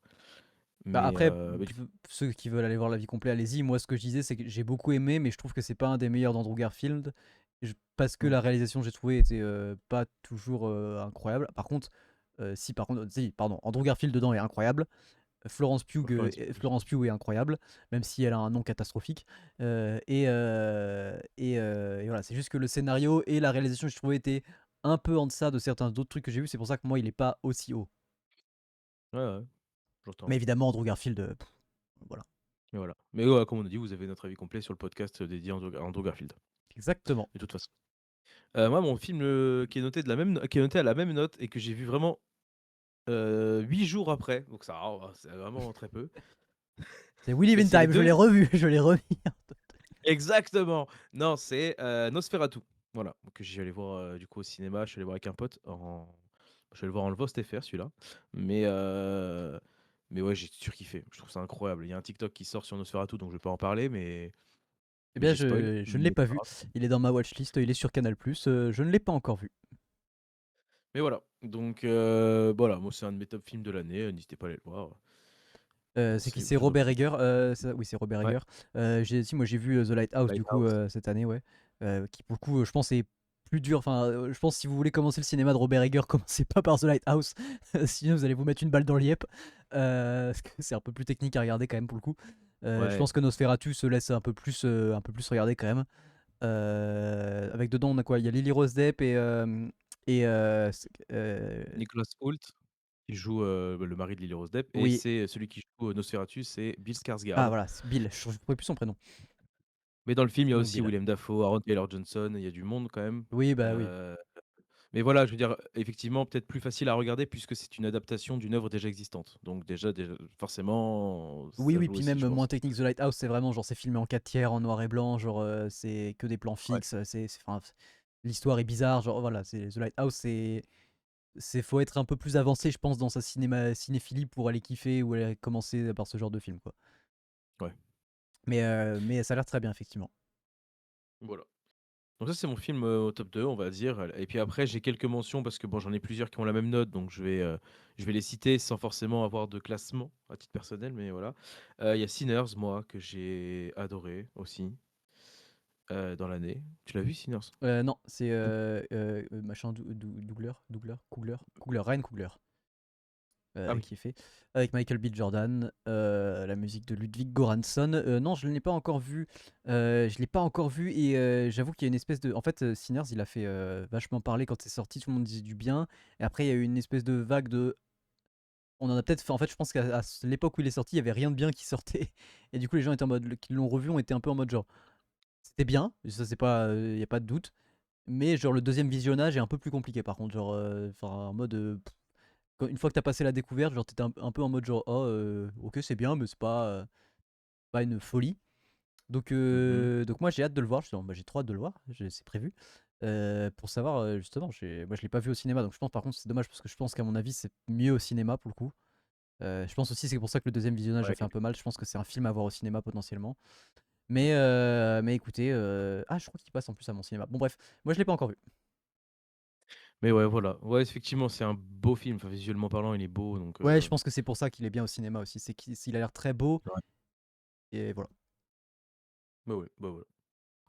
Bah Mais, après, bah, du ceux qui veulent aller voir l'avis complet, allez-y. Moi, ce que je disais, c'est que j'ai beaucoup aimé, mais je trouve que c'est pas un des meilleurs d'Andrew Garfield. Parce que mmh, la réalisation, j'ai trouvé, était pas toujours incroyable. Par contre, si, pardon, Andrew Garfield dedans est incroyable. Florence Pugh aussi. Florence Pugh est incroyable, même si elle a un nom catastrophique. Et voilà, c'est juste que le scénario et la réalisation, je trouvais, étaient un peu en deçà de certains d'autres trucs que j'ai vus. C'est pour ça que moi, il est pas aussi haut. Ouais, ouais, Mais j'entends. évidemment, Andrew Garfield, voilà. Mais voilà. Mais ouais, comme on a dit, vous avez notre avis complet sur le podcast, dédié à Andrew Garfield, Exactement. de toute façon. Moi, mon film, qui est noté qui est noté à la même note et que j'ai vu vraiment, 8 jours après, donc ça va, c'est vraiment très peu. C'est We Live Mais in c'est les Time, je 2. l'ai revu, je l'ai remis. Exactement! Non, c'est, Nosferatu. Voilà, que j'y allé voir, du coup au cinéma. Je suis allé voir avec un pote je suis allé le voir en Levos TFR celui-là. Mais mais ouais, j'ai surkiffé. Je trouve ça incroyable. Il y a un TikTok qui sort sur Nosferatu, donc je vais pas en parler, Eh mais bien, j'ai spoil, je ne l'ai mais pas c'est pas vu. grave. Il est dans ma watchlist, il est sur Canal+, je ne l'ai pas encore vu. Mais voilà, donc voilà, moi c'est un de mes top films de l'année, n'hésitez pas à aller le voir. C'est qui? C'est C'est plutôt Robert cool. Egger, oui, c'est Robert Ouais, Egger. Moi j'ai vu The Lighthouse du coup Lighthouse. cette année, ouais. Qui pour le coup, je pense est plus dur. Enfin, je pense si vous voulez commencer le cinéma de Robert Egger, commencez pas par The Lighthouse, sinon vous allez vous mettre une balle dans le yep. Parce que c'est un peu plus technique à regarder quand même pour le coup. Je Ouais, pense que Nosferatu se laisse un peu plus regarder quand même. Avec dedans on a quoi? Il y a Lily Rose Depp Nicolas Hoult qui joue, le mari de Lily Rose Depp et oui. c'est celui qui joue, Nosferatu, c'est Bill Ah Skarsgård. voilà, c'est Bill, je ne trouvais plus son prénom. Mais dans le film, il y a Donc aussi Bill. Willem Dafoe, Aaron Taylor Johnson, il y a du monde quand même. Oui, bah oui. Heu, mais voilà, je veux dire, effectivement, peut-être plus facile à regarder puisque c'est une adaptation d'une œuvre déjà existante. Donc déjà forcément, Oui, ça oui, joue puis aussi, même je moins pense. technique. The Lighthouse, c'est vraiment genre c'est filmé en 4 tiers, en noir et blanc, genre c'est que des plans Ouais. fixes, enfin, l'histoire est bizarre, genre voilà, c'est The Lighthouse, c'est faut être un peu plus avancé, je pense, dans sa cinéphilie pour aller kiffer ou aller commencer par ce genre de film, quoi. Ouais, Mais ça a l'air très bien, effectivement. voilà. Donc ça, c'est mon film, au top 2, on va dire, et puis après, j'ai quelques mentions parce que bon, j'en ai plusieurs qui ont la même note, donc je vais les citer sans forcément avoir de classement à titre personnel, mais voilà. Il y a Sinners, moi, que j'ai adoré aussi, dans l'année. Tu l'as vu Sinners? Non, c'est Non? machin Coogler, Ryan Coogler. Ah oui. Qui est fait avec Michael B. Jordan, la musique de Ludwig Göransson. Non, je ne l'ai pas encore vu. Je l'ai pas encore vu et j'avoue qu'il y a une espèce de. En fait, Sinners, il a fait vachement parler quand c'est sorti. Tout le monde disait du bien. Et après, il y a eu une espèce de vague de. On en a peut-être. En fait, je pense qu'à l'époque où il est sorti, il y avait rien de bien qui sortait. Et du coup, les gens étaient en mode, qui l'ont revu, ont été un peu en mode genre, c'était bien. Ça, c'est pas, il y a pas de doute. Mais genre le deuxième visionnage est un peu plus compliqué par contre. Genre, enfin, en mode. Une fois que t'as passé la découverte, genre t'étais un peu en mode genre oh ok c'est bien mais c'est pas une folie. Mmh. Donc moi j'ai hâte de le voir, bah, j'ai trop hâte de le voir, c'est prévu. Pour savoir justement, moi je l'ai pas vu au cinéma donc je pense par contre c'est dommage parce que je pense qu'à mon avis c'est mieux au cinéma pour le coup. Je pense aussi c'est pour ça que le deuxième visionnage a Ouais, fait un peu mal, je pense que c'est un film à voir au cinéma potentiellement. Mais écoutez, ah je crois qu'il passe en plus à mon cinéma. Bon bref, moi je l'ai pas encore vu. mais ouais, voilà. Ouais, effectivement, c'est un beau film, enfin, visuellement parlant, il est beau, donc Ouais je pense que c'est pour ça qu'il est bien au cinéma aussi, c'est qu'il a l'air très beau ouais. et voilà. Bah, ouais, bah, voilà.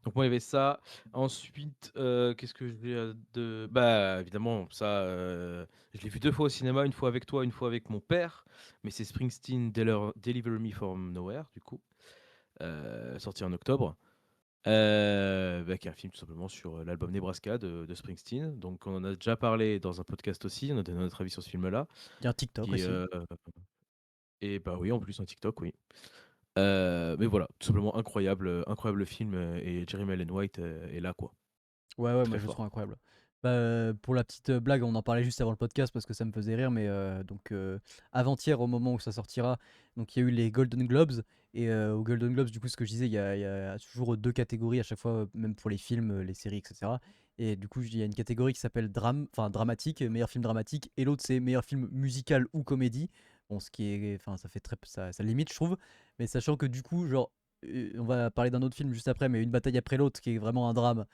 Donc moi, il y avait ça. Ensuite, qu'est-ce que j'ai, de bah, évidemment, ça, je l'ai vu 2 fois au cinéma, une fois avec toi, une fois avec mon père, mais c'est Springsteen Deliver Me From Nowhere, du coup, sorti en octobre, bah, qui est un film tout simplement sur, l'album Nebraska de Springsteen. Donc on en a déjà parlé dans un podcast aussi, on a donné notre avis sur ce film-là, Il y a un TikTok qui, aussi. et bah, oui, en plus un TikTok, oui. Mais voilà, tout simplement incroyable, incroyable film, et Jeremy Allen White, est là, quoi. Ouais, ouais, moi Très je le trouve fort. incroyable. Bah, pour la petite blague, on en parlait juste avant le podcast parce que ça me faisait rire, mais avant-hier, au moment où ça sortira, donc il y a eu les Golden Globes, et aux Golden Globes, du coup, ce que je disais, il y a toujours deux catégories à chaque fois, même pour les films, les séries, etc. Et du coup, il y a une catégorie qui s'appelle enfin dramatique, meilleur film dramatique, et l'autre c'est meilleur film musical ou comédie. Bon, ce qui est, enfin, ça fait ça limite, je trouve, mais sachant que du coup, genre, on va parler d'un autre film juste après, mais Une bataille après l'autre, qui est vraiment un drame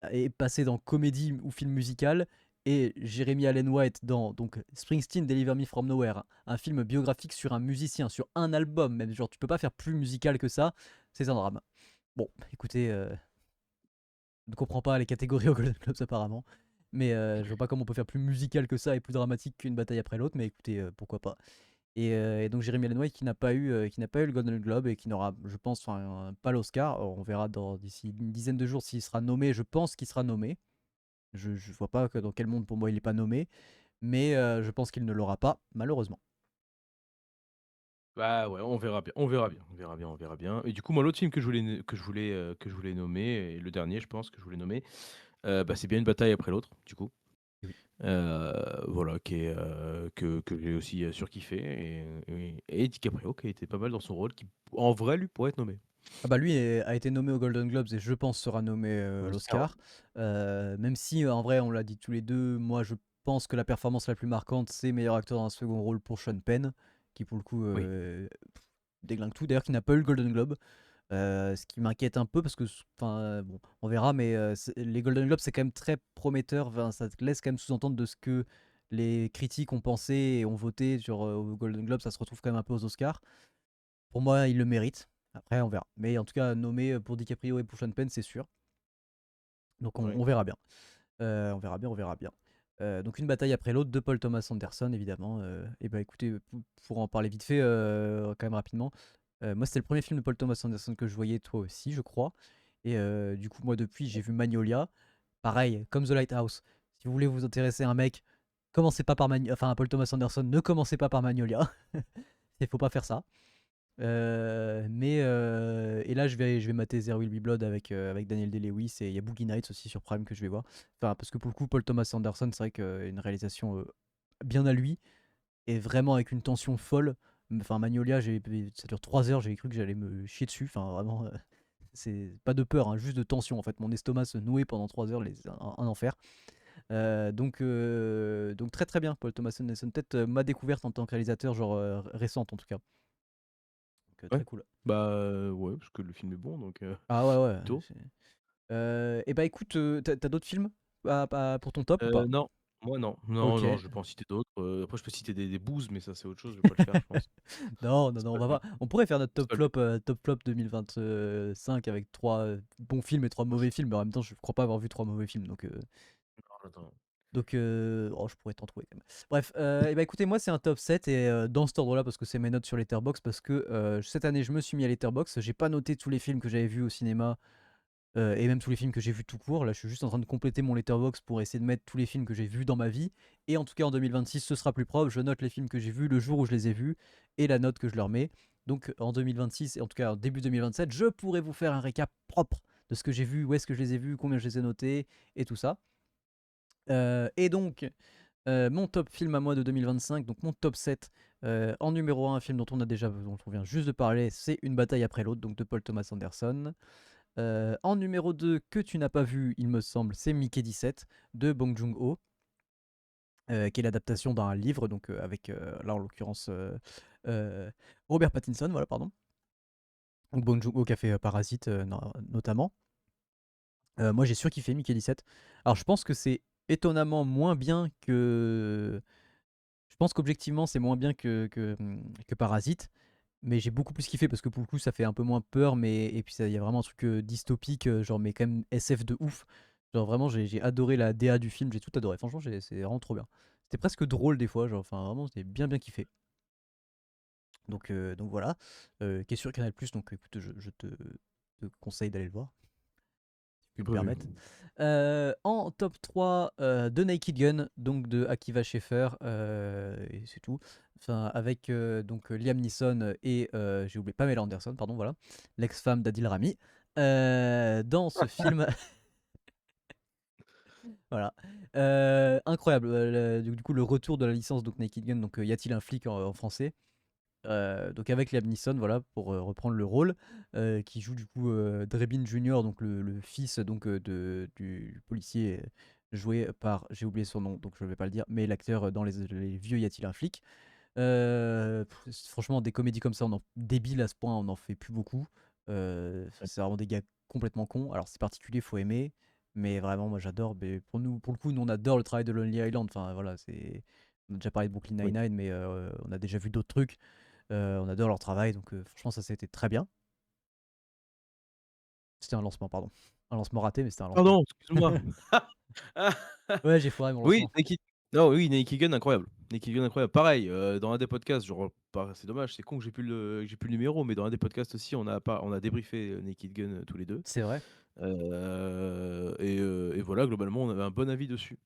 est passé dans comédie ou film musical et Jeremy Allen White dans donc Springsteen Deliver Me From Nowhere, un film biographique sur un musicien, sur un album même, genre tu peux pas faire plus musical que ça, c'est un drame. Bon, écoutez, je ne comprends pas les catégories au Golden Globes apparemment, mais je vois pas comment on peut faire plus musical que ça et plus dramatique qu'une bataille après l'autre, mais écoutez, pourquoi pas. Et donc Jeremy Allen White qui n'a pas eu le Golden Globe et qui n'aura, je pense, pas l'Oscar. On verra d'ici une dizaine de jours s'il sera nommé. Je pense qu'il sera nommé. Je vois pas dans quel monde pour moi il est pas nommé, mais je pense qu'il ne l'aura pas, malheureusement. Bah, ouais, on verra bien, on verra bien, on verra bien, on verra bien. Et du coup, moi, l'autre film que je voulais nommer, et le dernier, je pense, que je voulais nommer, bah, c'est bien Une bataille après l'autre, du coup. Oui. Voilà, qui est, que j'ai aussi, surkiffé et DiCaprio qui a été pas mal dans son rôle, qui en vrai lui pourrait être nommé. Ah bah lui a été nommé aux Golden Globes et je pense sera nommé Aux à Oscars, ouais. l'Oscar. Même si en vrai on l'a dit tous les deux, moi je pense que la performance la plus marquante c'est meilleur acteur dans un second rôle pour Sean Penn, qui pour le coup Oui, déglingue tout, d'ailleurs qui n'a pas eu le Golden Globe. Ce qui m'inquiète un peu parce que, enfin, bon, on verra, mais les Golden Globes, c'est quand même très prometteur. Enfin, ça te laisse quand même sous-entendre de ce que les critiques ont pensé et ont voté sur aux Golden Globes. Ça se retrouve quand même un peu aux Oscars. Pour moi, il le mérite. Après, on verra. Mais en tout cas, nommé pour DiCaprio et pour Sean Penn, c'est sûr. Donc ouais, on verra bien. On verra bien, on verra bien. Donc une bataille après l'autre de Paul Thomas Anderson, évidemment. Et bah écoutez, pour en parler vite fait, quand même rapidement, moi c'était le premier film de Paul Thomas Anderson que je voyais, toi aussi, je crois. Et du coup, moi depuis, j'ai vu Magnolia. Pareil, comme The Lighthouse. Si vous voulez vous intéresser à un mec, commencez pas par enfin, à Paul Thomas Anderson, ne commencez pas par Magnolia. Il faut pas faire ça. Et là je vais mater There Will Be Blood avec Daniel Day-Lewis, et il y a Boogie Nights aussi sur Prime que je vais voir. Enfin, parce que pour le coup, Paul Thomas Anderson, c'est vrai qu'une réalisation bien à lui et vraiment avec une tension folle. Enfin, Magnolia, ça dure 3 heures, j'ai cru que j'allais me chier dessus. Enfin, vraiment, c'est pas de peur, hein, juste de tension en fait. Mon estomac se nouait pendant 3 heures, un enfer. Donc très très bien, Paul Thomas Anderson. Peut-être ma découverte en tant que réalisateur, genre récente en tout cas. Donc ouais. très cool. Bah, ouais, parce que le film est bon donc Ah ouais, ouais. plutôt. Et bah écoute, t'as d'autres films pour ton top ou pas? Non, moi non. Non, Ok. non, je vais pas en citer d'autres, après je peux citer des booze, mais ça c'est autre chose, je vais pas le faire je pense. Non, non, C'est non, pas on va le pas. On pourrait faire notre c'est pas le but. top flop 2025 avec 3 bons films et 3 mauvais films, mais en même temps, je crois pas avoir vu 3 mauvais films, Non, attends. oh, je pourrais t'en trouver quand même. Bref, et bah écoutez, moi c'est un top 7 et dans cet ordre-là, parce que c'est mes notes sur Letterboxd, parce que cette année je me suis mis à Letterboxd, j'ai pas noté tous les films que j'avais vus au cinéma. Et même tous les films que j'ai vus tout court. Là, je suis juste en train de compléter mon letterbox pour essayer de mettre tous les films que j'ai vus dans ma vie. Et en tout cas, en 2026, ce sera plus propre. Je note les films que j'ai vus le jour où je les ai vus et la note que je leur mets. Donc en 2026, et en tout cas en début 2027, je pourrai vous faire un récap propre de ce que j'ai vu, où est-ce que je les ai vus, combien je les ai notés et tout ça. Et donc, mon top film à moi de 2025, donc mon top 7, en numéro 1, un film dont on vient juste de parler, c'est Une bataille après l'autre, donc de Paul Thomas Anderson. En numéro 2 que tu n'as pas vu, il me semble, c'est Mickey 17 de Bong Joon-ho, qui est l'adaptation d'un livre, donc avec, là en l'occurrence, Robert Pattinson, voilà, pardon. Donc Bong Joon-ho qui a fait Parasite notamment. Moi j'ai surkiffé Mickey 17. Alors je pense que c'est étonnamment moins bien que... Je pense qu'objectivement c'est moins bien que Parasite, mais j'ai beaucoup plus kiffé parce que pour le coup ça fait un peu moins peur, mais et puis il y a vraiment un truc dystopique, genre mais quand même SF de ouf. Genre vraiment j'ai adoré la DA du film, j'ai tout adoré. Franchement c'est vraiment trop bien. C'était presque drôle des fois, genre enfin vraiment j'ai bien bien kiffé. Donc voilà, qui est sur Canal+, donc écoute te conseille d'aller le voir, si je puis C'est me prévu. permettre. En top 3, The Naked Gun, donc de Akiva Scheffer, et c'est tout. Enfin, avec donc Liam Neeson et j'ai oublié Pamela Anderson, pardon, voilà, l'ex-femme d'Adil Rami. Dans ce film, voilà, incroyable. Du coup, le retour de la licence donc Naked Gun, donc y a-t-il un flic en français? Donc avec Liam Neeson, voilà, pour reprendre le rôle, qui joue du coup Drebin Junior, donc le fils donc du policier joué par, j'ai oublié son nom, donc je ne vais pas le dire, mais l'acteur dans les vieux Y a-t-il un flic. Franchement, des comédies comme ça, débiles à ce point, on n'en fait plus beaucoup. Ouais. C'est vraiment des gars complètement cons. Alors c'est particulier, faut aimer, mais vraiment, moi j'adore. Mais pour le coup, nous on adore le travail de Lonely Island. Enfin voilà, on a déjà parlé de Brooklyn Oui. Nine-Nine, mais on a déjà vu d'autres trucs. On adore leur travail, donc franchement, ça c'était très bien. C'était un lancement, pardon. Un lancement raté, mais c'était un lancement. Pardon, excuse-moi. Ouais, j'ai foiré mon Oui, lancement. Naked non, oui, Naked Gun incroyable. Naked Gun incroyable. Pareil, dans un des podcasts, genre, c'est dommage, c'est con que j'ai plus le numéro, mais dans un des podcasts aussi, on a débriefé, Naked Gun, tous les 2. C'est vrai. Et voilà, globalement, on avait un bon avis dessus.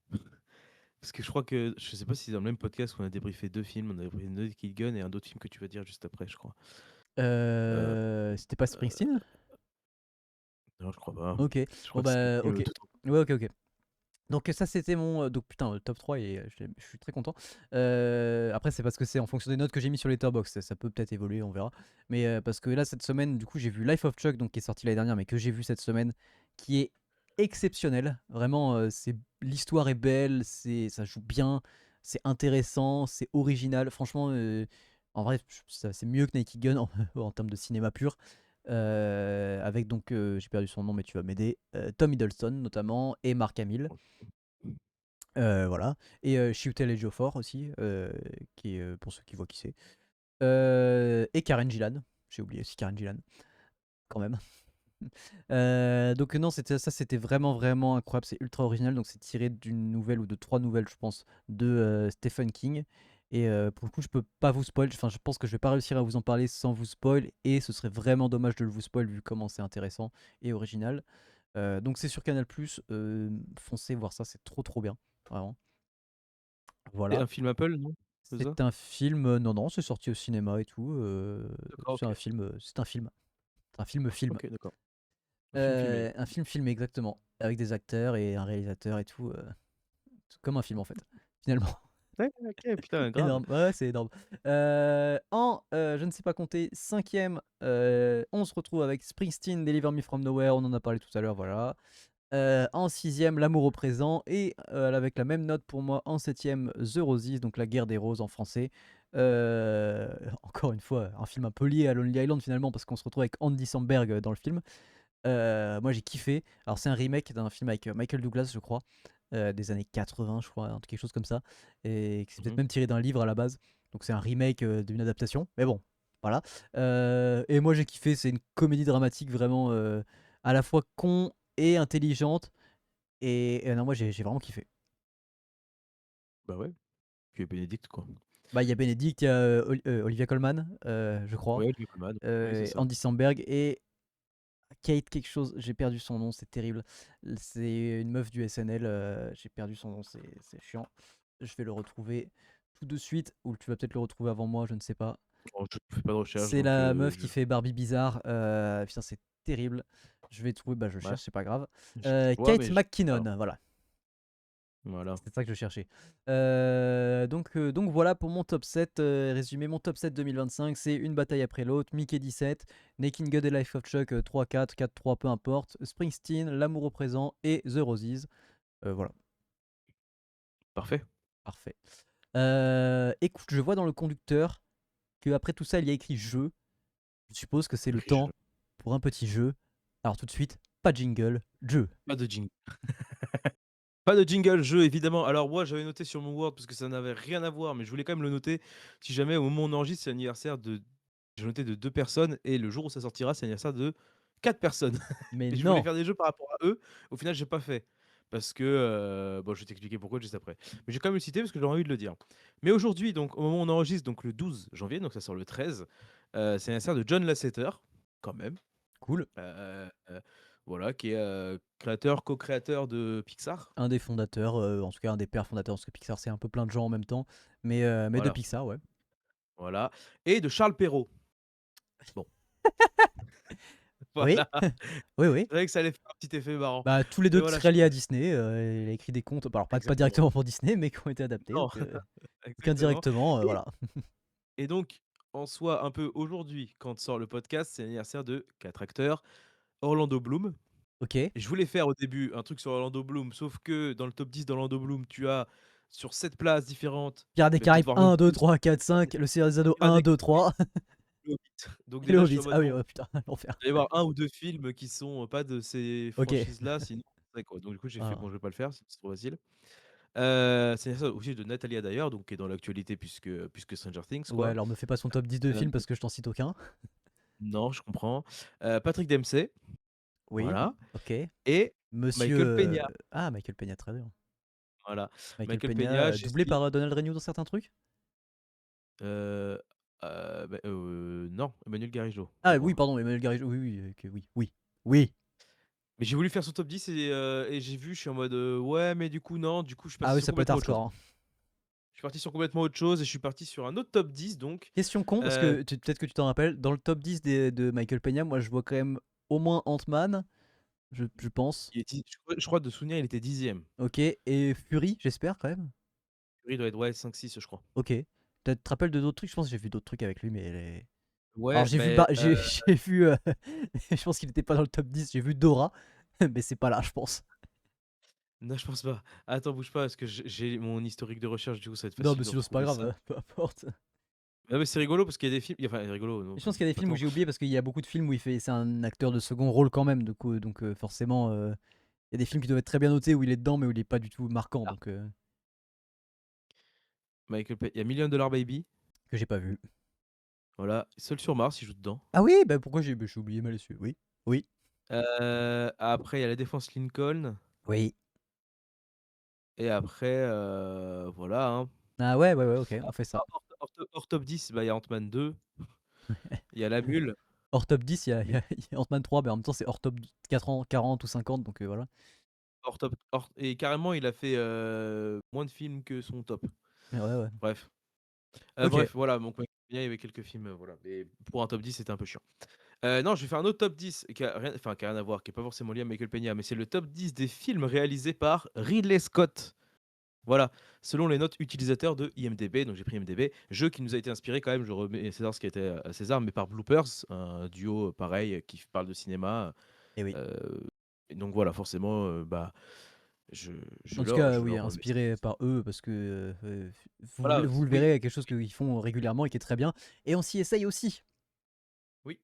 Parce que je crois que je sais pas si c'est dans le même podcast qu'on a débriefé 2 films, on a débriefé Naked Gun et un autre film que tu vas dire juste après, je crois. Heu, C'était pas Springsteen? non, je crois pas. Ok. Je Bon crois que c'est bah, plutôt le ok. tout Ouais, ok, ok. Donc ça c'était mon, donc putain, le top 3 et je suis très content. Après c'est parce que c'est en fonction des notes que j'ai mis sur Letterboxd, ça peut peut-être évoluer, on verra. Mais parce que là cette semaine, du coup, j'ai vu Life of Chuck, donc qui est sorti l'année dernière, mais que j'ai vu cette semaine, qui est exceptionnel. Vraiment, l'histoire est belle, ça joue bien, c'est intéressant, c'est original. Franchement, en vrai, c'est mieux que Naked Gun en, en termes de cinéma pur. Avec donc, j'ai perdu son nom, mais tu vas m'aider. Tom Hiddleston notamment et Mark Hamill. Voilà. Et Chiwetel Ejiofor aussi, qui est, pour ceux qui voient qui c'est. Et Karen Gillan. J'ai oublié aussi Karen Gillan, quand même. Donc non, ça c'était vraiment vraiment incroyable, c'est ultra original, donc c'est tiré d'une nouvelle ou de 3 nouvelles je pense de Stephen King. Et pour le coup je peux pas vous spoil, enfin je pense que je vais pas réussir à vous en parler sans vous spoil, et ce serait vraiment dommage de le vous spoil vu comment c'est intéressant et original. Donc c'est sur Canal+, foncez voir ça, c'est trop trop bien, vraiment. C'est Voilà. un film Apple, non? C'est ça? C'est un film, non, non, c'est sorti au cinéma et tout. D'accord, C'est un OK. film, c'est un film. C'est un film-film. OK, d'accord. Un film filmé. Un film filmé, exactement. Avec des acteurs et un réalisateur et tout. C'est comme un film en fait, finalement. Ouais, OK, putain, grave. Énorme, ouais, ouais, c'est énorme. Je ne sais pas compter, cinquième, on se retrouve avec Springsteen, Deliver Me From Nowhere, on en a parlé tout à l'heure, voilà. En sixième, L'amour au présent. Et avec la même note pour moi, en septième, The Roses, donc La guerre des roses en français. Encore une fois, un film un peu lié à Lonely Island finalement, parce qu'on se retrouve avec Andy Samberg dans le film. Moi j'ai kiffé. Alors c'est un remake d'un film avec Michael Douglas, je crois, des années 80, je crois, quelque chose comme ça. Et qui c'est peut-être Mmh. même tiré d'un livre à la base. Donc c'est un remake d'une adaptation. Mais bon, voilà. Et moi j'ai kiffé, c'est une comédie dramatique vraiment à la fois con et intelligente. Et non, moi j'ai vraiment kiffé. Bah, ouais, puis Bénédicte, quoi. Bah, il y a Benedict, il y a Olivia Colman, je crois, Ouais, Olivia Colman, oui, c'est ça. Andy Samberg et Kate quelque chose, j'ai perdu son nom, c'est terrible. C'est une meuf du SNL, j'ai perdu son nom, c'est chiant. Je vais le retrouver tout de suite, ou tu vas peut-être le retrouver avant moi, je ne sais pas. Oh, je fais pas de recherche C'est donc la meuf je qui fait Barbie bizarre, putain, c'est terrible. Je vais trouver, bah je ouais, cherche, c'est pas grave. je vois Kate mais je alors, McKinnon, voilà. voilà. C'est ça que je cherchais. Donc voilà pour mon top 7. Résumé, mon top 7 2025, c'est Une bataille après l'autre, Mickey 17, Naked Gun et Life of Chuck 3-4, 4-3, peu importe, Springsteen, L'amour au présent et The Roses. Voilà, Parfait. parfait. Écoute, je vois dans le conducteur que après tout ça, il y a écrit jeu. Je suppose que c'est le Écrit je temps pour un petit jeu. Alors tout de suite, pas de jingle, jeu. pas de jingle. Pas de jingle jeu évidemment. Alors moi j'avais noté sur mon Word parce que ça n'avait rien à voir, mais je voulais quand même le noter. Si jamais au moment où on enregistre, c'est l'anniversaire de j'ai noté de 2 personnes et le jour où ça sortira, c'est l'anniversaire de 4 personnes. Mais Et je voulais non, faire des jeux par rapport à eux. Au final, j'ai pas fait. Parce que, bon, je vais t'expliquer pourquoi juste après. Mais j'ai quand même le citer parce que j'ai envie de le dire. Mais aujourd'hui, donc, au moment où on enregistre, donc le 12 janvier, donc ça sort le 13, c'est l'anniversaire de John Lasseter, quand même. cool. Voilà, qui est créateur, co-créateur de Pixar. Un des fondateurs, en tout cas un des pères fondateurs, parce que Pixar c'est un peu plein de gens en même temps, mais de Voilà, Pixar, ouais. voilà. Et de Charles Perrault. Bon, Oui, voilà. oui, oui. C'est vrai que ça allait faire un petit effet marrant. Bah, tous les Mais deux voilà, seraient liés à Disney. Il a écrit des contes, bah, alors pas exactement. directement pour Disney, mais qui ont été adaptés, Non, donc exactement. indirectement, Et voilà. et donc, en soi, un peu aujourd'hui, quand sort le podcast, c'est l'anniversaire de 4 acteurs. Orlando Bloom. Ok. Et je voulais faire au début un truc sur Orlando Bloom, sauf que dans le top 10 d'Orlando Bloom, tu as sur 7 places différentes, Pirates des mais peut-être Caraïbes voire même 1, 2, plus, 3, 4, 5, Le Seigneur des Anneaux Pirates 1, des 2, Caraïbes 3, et Hobbit. Donc et le déjà, je suis Hobbit. en mode Ah oui, bon, oh, putain, l'enfer. il va y avoir un ou 2 films qui sont pas de ces Ok. franchises-là, sinon c'est quoi. Donc du coup, j'ai fait: «Bon, Ah. je vais pas le faire, c'est trop facile». C'est ça aussi de Natalia d'ailleurs, donc qui est dans l'actualité puisque Stranger Things, Ouais, quoi. alors me fais pas son top 10 de Hem, films parce que je t'en cite aucun. non, je comprends. Patrick Dempsey, Oui, voilà ok. et Monsieur. Michael Peña, Ah, Michael Peña, très bien. voilà. Michael Michael Peña, Peña, doublé Jessie, par Donald Renew dans certains trucs. heu non, Emmanuel Garijo, je Ah oui, crois. pardon, Emmanuel Garijo, oui, oui, oui, oui, oui. Mais j'ai voulu faire son top 10 et j'ai vu, je suis en mode, «Ouais, mais du coup, non». Du coup, je suis Ah parti oui, sur ça peut être complètement autre chose. hardcore, hein. Je suis parti sur complètement autre chose et je suis parti sur un autre top 10 donc, Question con, parce heu que peut-être que tu t'en rappelles, dans le top 10 de Michael Peña, moi je vois quand même au moins Ant-Man, je pense. Il est dix je crois de souvenir, il était 10e. OK et Fury, j'espère quand même? Lui, il doit être, ouais, 5-6 je crois. OK. Tu te rappelles de d'autres trucs? Je pense que j'ai vu d'autres trucs avec lui, mais les alors Ouais, j'ai vu mais j'ai vu, je pense qu'il était pas dans le top 10, j'ai vu Dora, mais c'est pas là, je pense. non, je pense pas. Attends, bouge pas parce que j'ai mon historique de recherche, du coup, ça va être Non, facile mais de sinon c'est pas retrouver grave, ça. peu importe. Ah mais c'est rigolo parce qu'il y a des films enfin rigolo, non, Je pense qu'il y a des films où attends. j'ai oublié parce qu'il y a beaucoup de films où il fait c'est un acteur de second rôle quand même, donc forcément, il y a des films qui doivent être très bien notés où il est dedans, mais où il est pas du tout marquant, Ah, donc Michael Payne, il y a Million Dollar Baby, que j'ai pas vu. voilà, Seul sur Mars, il joue dedans. Ah oui, bah pourquoi j'ai oublié malicieux. Oui, oui, Après il y a La Défense Lincoln oui. et après, voilà, hein. Ah ouais, ouais, ouais, OK, on fait ça. Hors top 10, bah, il y a Ant-Man 2, il y a La Mule, Hors top 10, il mais y a Ant-Man 3, mais en même temps c'est hors top 40 ou 50, donc voilà. hors et carrément il a fait, moins de films que son top. Ouais, ouais. Bref. OK. Bref, voilà, donc ouais, il y avait quelques films, voilà, mais pour un top 10, c'était un peu chiant. Non, je vais faire un autre top 10 qui a rien à voir, qui est pas forcément lié à Michael Peña, mais c'est le top 10 des films réalisés par Ridley Scott. Voilà, selon les notes utilisateurs de IMDb, donc j'ai pris IMDb, jeu qui nous a été inspiré quand même, je remets César ce qui était à César, mais par Bloopers, un duo pareil qui parle de cinéma. Et oui. Et donc voilà, forcément, bah, je, En tout cas, je oui, leur remets ça. inspiré par eux parce que, Voilà, vous le oui, verrez, quelque chose qu'ils font régulièrement et qui est très bien et on s'y essaye aussi. oui,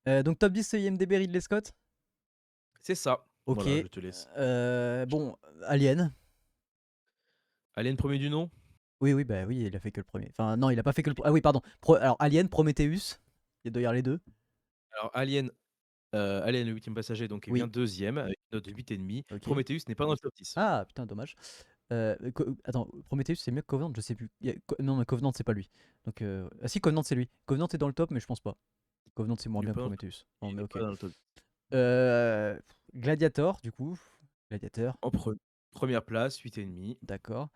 Donc top 10 IMDb Ridley Scott? c'est ça. OK, Voilà, je te laisse. bon, Alien. Alien premier du nom. Oui, oui, bah, oui, il a fait que le premier. Enfin non, il a pas fait que le ah oui, pardon. Alors Alien, Prometheus, il doit y avoir les 2. Alors Alien, Alien le huitième passager, donc est bien Oui, deuxième avec une note de 8,5. OK. Prometheus n'est pas dans le top 10. Ah putain, dommage. Attends, Prometheus, c'est mieux que Covenant? Je sais plus. Non, mais Covenant, c'est pas lui. Donc, ah si, Covenant, c'est lui. Covenant est dans le top, mais je pense pas. Covenant, c'est moins Il est bien que pas dans le top, Prometheus. il Non, mais est ok. pas dans le top. Euh, Gladiator, du coup. Gladiator, En première place, 8,5. d'accord.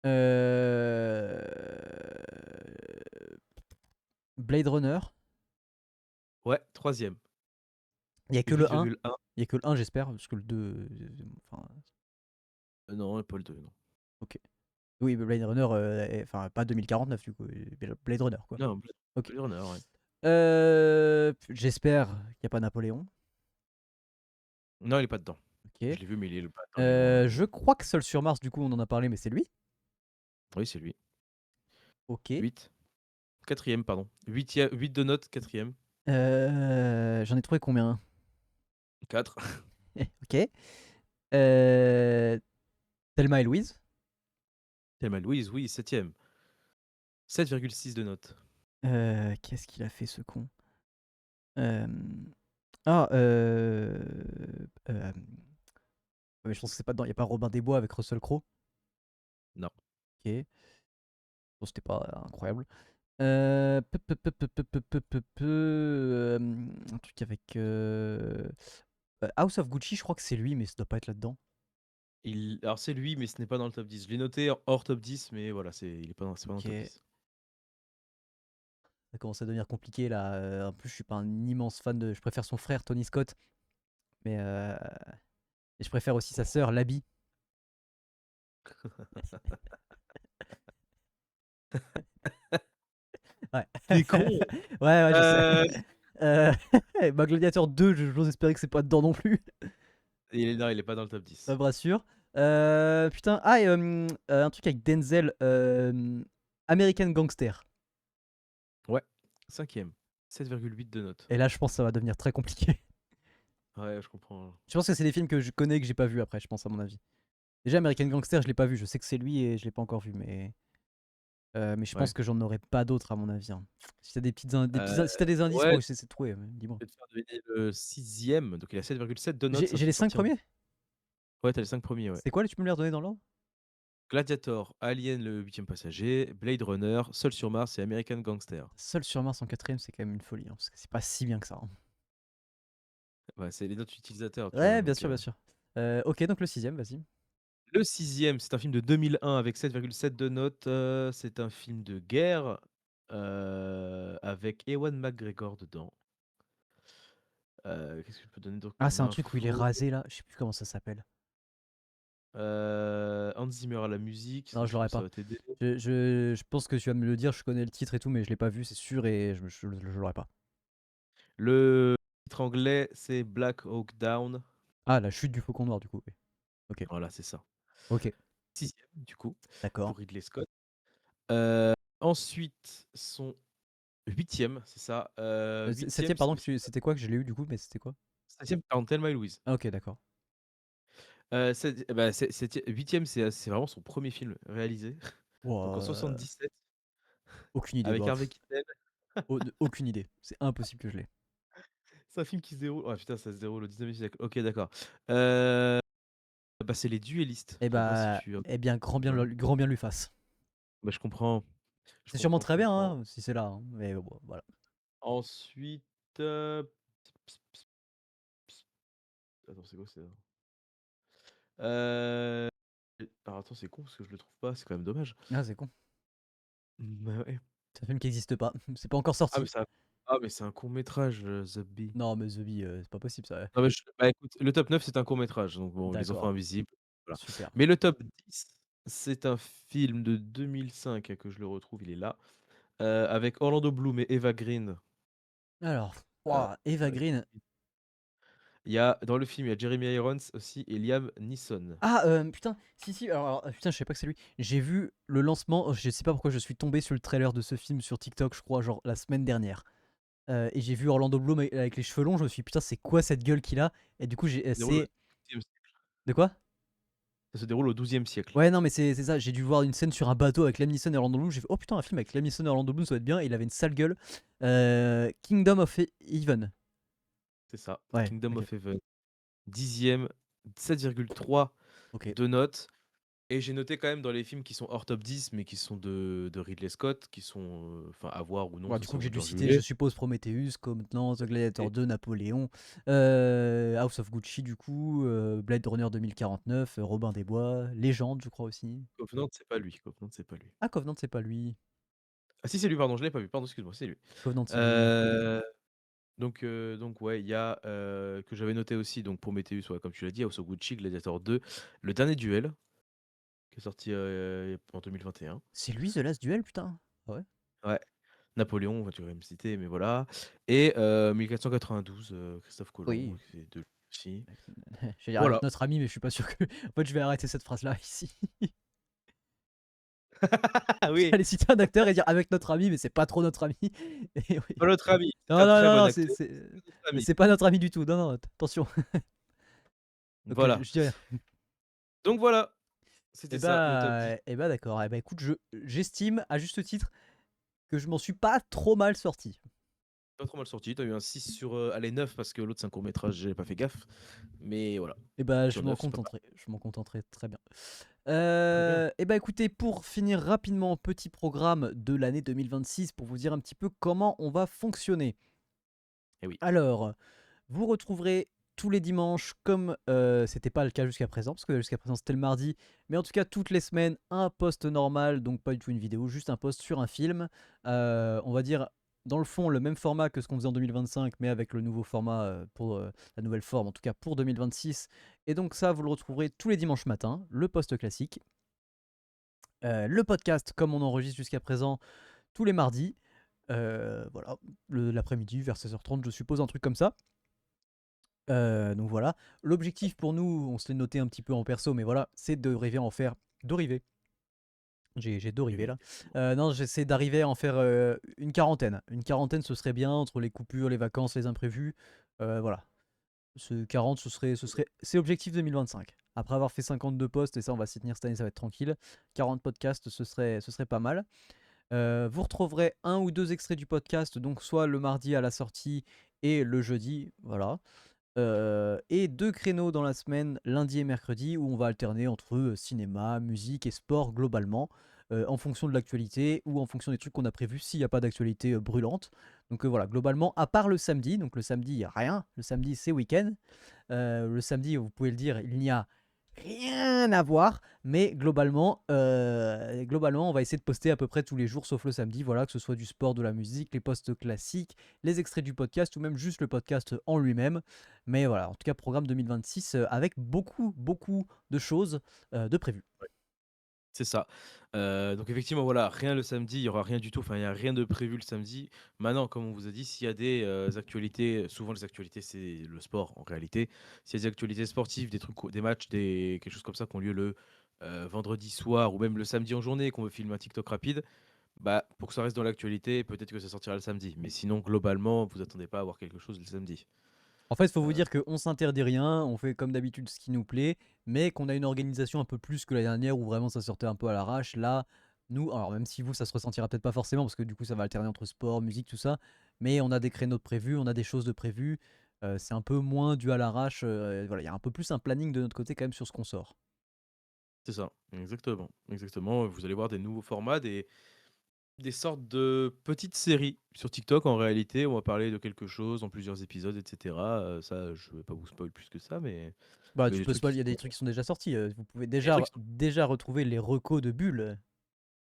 Euh, Blade Runner. Ouais, troisième. Il y a que le 1. 8,1. Il y a que le 1, j'espère, parce que le 2. Enfin, Non, pas le 2, non. ok. Oui, mais Blade Runner, enfin, pas 2049, du coup. Blade Runner, quoi. Non, Ok. Blade Runner, ouais. J'espère qu'il n'y a pas Napoléon. Non, il est pas dedans. Ok. Je l'ai vu, mais il est pas dans les noms. Je crois que Seul sur Mars, du coup, on en a parlé, mais c'est lui. Oui, c'est lui. Ok. 8. Quatrième, pardon. 8, 8 de note, quatrième. J'en ai trouvé combien? 4. Ok. Euh, Thelma et Louise. Thelma Louise, oui, septième. 7,6 de note. Qu'est-ce qu'il a fait, ce con? Euh, Ah, mais je pense que c'est pas dedans. Il n'y a pas Robin des Bois avec Russell Crowe. Non. Ok. Bon, c'était pas incroyable. Un truc avec House of Gucci, je crois que c'est lui, mais ça doit pas être là-dedans. Alors c'est lui, mais ce n'est pas dans le top 10. Je l'ai noté hors top 10, mais voilà, c'est pas dans le top Ok. 10. Ça commence à devenir compliqué là. En plus, je suis pas un immense fan de. Je préfère son frère Tony Scott, mais et je préfère aussi sa sœur Labby. Ouais. T'es con! Ouais, ouais, je sais. Euh, Euh, bah, Gladiator 2, j'ose espérer que c'est pas dedans non plus. non, il est pas dans le top Ça 10. me rassure. Putain, un truc avec Denzel, American Gangster. Ouais, cinquième. 7,8 de note. Et là, je pense que ça va devenir très compliqué. Ouais, je comprends. Je pense que c'est des films que je connais et que j'ai pas vu après, je pense, à mon avis. Déjà, American Gangster, je l'ai pas vu. Je sais que c'est lui et je l'ai pas encore vu, mais je pense Ouais. que j'en aurais pas d'autres à mon avis, hein. Si t'as Euh, si t'as des indices ouais, pour essayer de trouver, dis-moi. je vais te faire deviner le sixième. Donc il a 7,7 de note, J'ai les 5 sortir. premiers? Ouais, t'as les 5 premiers, ouais. C'est quoi? Tu peux me les redonner dans l'ordre? Gladiator, Alien le huitième passager, Blade Runner, Seul sur Mars et American Gangster. Seul sur Mars en quatrième, c'est quand même une folie, hein, parce que c'est pas si bien que ça, hein. Ouais, c'est les notes utilisateurs, tu vois. Ouais, bien Donc, sûr, bien sûr. Ok, donc le sixième, vas-y. le sixième, c'est un film de 2001 avec 7,7 de note. C'est un film de guerre avec Ewan McGregor dedans. Qu'est-ce que je peux donner d'autre Ah, comme c'est un truc où il est info? rasé là, je sais plus comment ça s'appelle. Hans Zimmer à la musique, Non, donc je je l'aurais pense que ça pas. va t'aider. Je pense que tu vas me le dire, je connais le titre et tout, mais je l'ai pas vu, c'est sûr, et je l'aurais pas. Le titre anglais, c'est Black Hawk Down. Ah, la chute du faucon noir, du coup. Oui. Ok. Voilà, c'est ça. Ok. 6e, du coup, D'accord. pour Ridley Scott. Ensuite, son 8e, c'est ça. 8e, Septième, c'est pardon, aussi c'était quoi que je l'ai eu du coup, mais c'était quoi? 7e, par Thelma et Louise. Ah, ok, d'accord. 8e, c'est vraiment son premier film réalisé. Donc en Ouah, 77, aucune idée. avec Bah, Harvey Keitel. aucune idée. C'est impossible que je l'ai. C'est un film qui se déroule. Oh putain, ça se déroule au 19e siècle. Ok, d'accord. Euh, Bah, c'est Les Duellistes. Je sais pas si tu as. Eh bien, Non. grand bien lui fasse. Bah, je comprends. Je C'est sûrement comprends, je très bien, comprends. hein, si c'est là, hein, mais bon, voilà. Ensuite. Ps- ps- ps- Attends, c'est quoi ça? Euh... Alors attends, c'est con parce que je le trouve pas. C'est quand même dommage. Ah, c'est con. Bah ouais. C'est un film qui n'existe pas. C'est pas encore Ah, mais sorti. c'est un court métrage, The Bee. Non, mais The Bee, c'est pas possible ça. Non, mais bah écoute, le top 9, c'est un court métrage. Donc bon, Les Enfants D'accord. Invisibles. Voilà. Super. Mais le top 10, c'est un film de 2005 que je le retrouve. Il est là. Avec Orlando Bloom et Eva Green. Alors, Euh, ouah, Eva Green. Dans le film, il y a Jeremy Irons aussi et Liam Neeson. Ah, putain, si, putain, je sais pas que c'est lui. J'ai vu le lancement, je sais pas pourquoi je suis tombé sur le trailer de ce film sur TikTok, je crois, genre la semaine dernière. Et j'ai vu Orlando Bloom avec les cheveux longs, je me suis dit, putain, c'est quoi cette gueule qu'il a? Et du coup, Ça se déroule au c'est. 12e siècle. De quoi? Ça se déroule au 12e siècle. Ouais, non, mais c'est ça, j'ai dû voir une scène sur un bateau avec Liam Neeson et Orlando Bloom, j'ai fait, oh putain, un film avec Liam Neeson et Orlando Bloom, ça va être bien, il avait une sale gueule. Kingdom of Heaven. C'est ça. Ouais, Kingdom ok. of Heaven. 10e, 7,3 Ok. de notes. Et j'ai noté quand même dans les films qui sont hors top 10, mais qui sont de Ridley Scott, qui sont enfin à voir ou non, Ouais, ça du c'est coup, à que j'ai vous de dû le citer, je juger. suppose, Prometheus, Covenant, The Gladiator Et 2, Napoléon, House of Gucci, du coup, Blade Runner 2049, Robin des Bois, Légende, je crois aussi. Covenant, c'est pas lui. Covenant, c'est pas lui. Ah, Covenant, c'est pas lui. Ah si, c'est lui, pardon, je l'ai pas vu. Pardon, excuse-moi, c'est lui. Covenant, c'est lui. Euh, donc ouais, il y a que j'avais noté aussi, donc Prometheus, ouais, comme tu l'as dit, House of Gucci, Gladiator 2, Le Dernier Duel, qui est sorti en 2021. C'est lui, The Last Duel, putain. Ah ouais. Ouais. Napoléon, enfin, tu aurais me citer, mais voilà. Et 1492, Christophe Colomb, Oui. c'est de lui aussi. Je vais dire avec Voilà. notre ami, mais je suis pas sûr que. En fait, je vais arrêter cette phrase-là ici. Ah oui, J'allais citer un acteur et dire avec notre ami, mais c'est pas trop notre ami. Et oui. pas notre ami, c'est Non, un non, très non, bon non, acteur, pas notre mais ami. c'est pas notre ami du tout. Non, non, attention. Donc, Voilà. je dis rien. Donc voilà, c'était ça, le top 10. D'accord. Écoute, j'estime, à juste titre, que je m'en suis pas trop mal sorti. Pas trop mal sorti, t'as eu un 6 sur allez, 9 parce que l'autre c'est un court métrage, j'ai pas fait gaffe. Mais voilà, Je sur m'en 9, c'est pas mal. contenterai. Je m'en contenterai très bien. Très bien. Écoutez, pour finir rapidement, petit programme de l'année 2026 pour vous dire un petit peu comment on va fonctionner. Et oui. Alors, vous retrouverez tous les dimanches, comme c'était pas le cas jusqu'à présent, parce que jusqu'à présent c'était le mardi, mais en tout cas toutes les semaines, un post normal, donc pas du tout une vidéo, juste un post sur un film. On va dire, dans le fond, le même format que ce qu'on faisait en 2025, mais avec le nouveau format pour la nouvelle forme, en tout cas pour 2026. Et donc ça, vous le retrouverez tous les dimanches matin, le post classique. Le podcast, comme on enregistre jusqu'à présent, tous les mardis. Voilà, l'après-midi, vers 16h30, je suppose, un truc comme ça. Donc voilà, l'objectif pour nous, on se l'est noté un petit peu en perso, mais voilà, c'est d'arriver à en faire d'arriver. J'ai deux Et rivets oui, là. effectivement. Non, j'essaie d'arriver à en faire une quarantaine. Une quarantaine, ce serait bien entre les coupures, les vacances, les imprévus. Voilà, 40, c'est l'objectif 2025. Après avoir fait 52 posts, et ça, on va s'y tenir cette année, ça va être tranquille. 40 podcasts, ce serait pas mal. Vous retrouverez un ou deux extraits du podcast, donc soit le mardi à la sortie et le jeudi, voilà. Et deux créneaux dans la semaine, lundi et mercredi, où on va alterner entre cinéma, musique et sport globalement, en fonction de l'actualité ou en fonction des trucs qu'on a prévus s'il n'y a pas d'actualité brûlante. Donc voilà, globalement, à part le samedi, donc le samedi, il n'y a rien, le samedi c'est week-end. Le samedi, vous pouvez le dire, il n'y a rien à voir, mais globalement, on va essayer de poster à peu près tous les jours, sauf le samedi, voilà, que ce soit du sport, de la musique, les posts classiques, les extraits du podcast ou même juste le podcast en lui-même. Mais voilà, en tout cas, programme 2026 avec beaucoup, beaucoup de choses de prévues. C'est ça. Donc effectivement, voilà, rien le samedi, il y aura rien du tout, enfin, il y a rien de prévu le samedi. Maintenant, comme on vous a dit, s'il y a des, actualités, souvent les actualités, c'est le sport en réalité. S'il y a des actualités sportives, des trucs des matchs, des quelque chose comme ça qui ont lieu le, vendredi soir ou même le samedi en journée, qu'on veut filmer un TikTok rapide, bah, pour que ça reste dans l'actualité, peut-être que ça sortira le samedi. Mais sinon, globalement, vous attendez pas à avoir quelque chose le samedi. En fait, il faut vous Heu, dire qu'on s'interdit rien, on fait comme d'habitude ce qui nous plaît, mais qu'on a une organisation un peu plus que la dernière où vraiment ça sortait un peu à l'arrache. Là, nous, alors même si vous, ça se ressentira peut-être pas forcément parce que du coup, ça va alterner entre sport, musique, tout ça, mais on a des créneaux de prévus, on a des choses de prévues. C'est un peu moins dû à l'arrache. Voilà, il y a un peu plus un planning de notre côté quand même sur ce qu'on sort. c'est ça, exactement, exactement. Vous allez voir des nouveaux formats, des sortes de petites séries sur TikTok en réalité, on va parler de quelque chose en plusieurs épisodes et cetera, ça je vais pas vous spoil plus que ça, Bah, mais tu des peux trucs qui spoil, il y a des sont trucs qui sont déjà sortis. Vous pouvez des trucs qui sont déjà retrouver les recos de Bulle.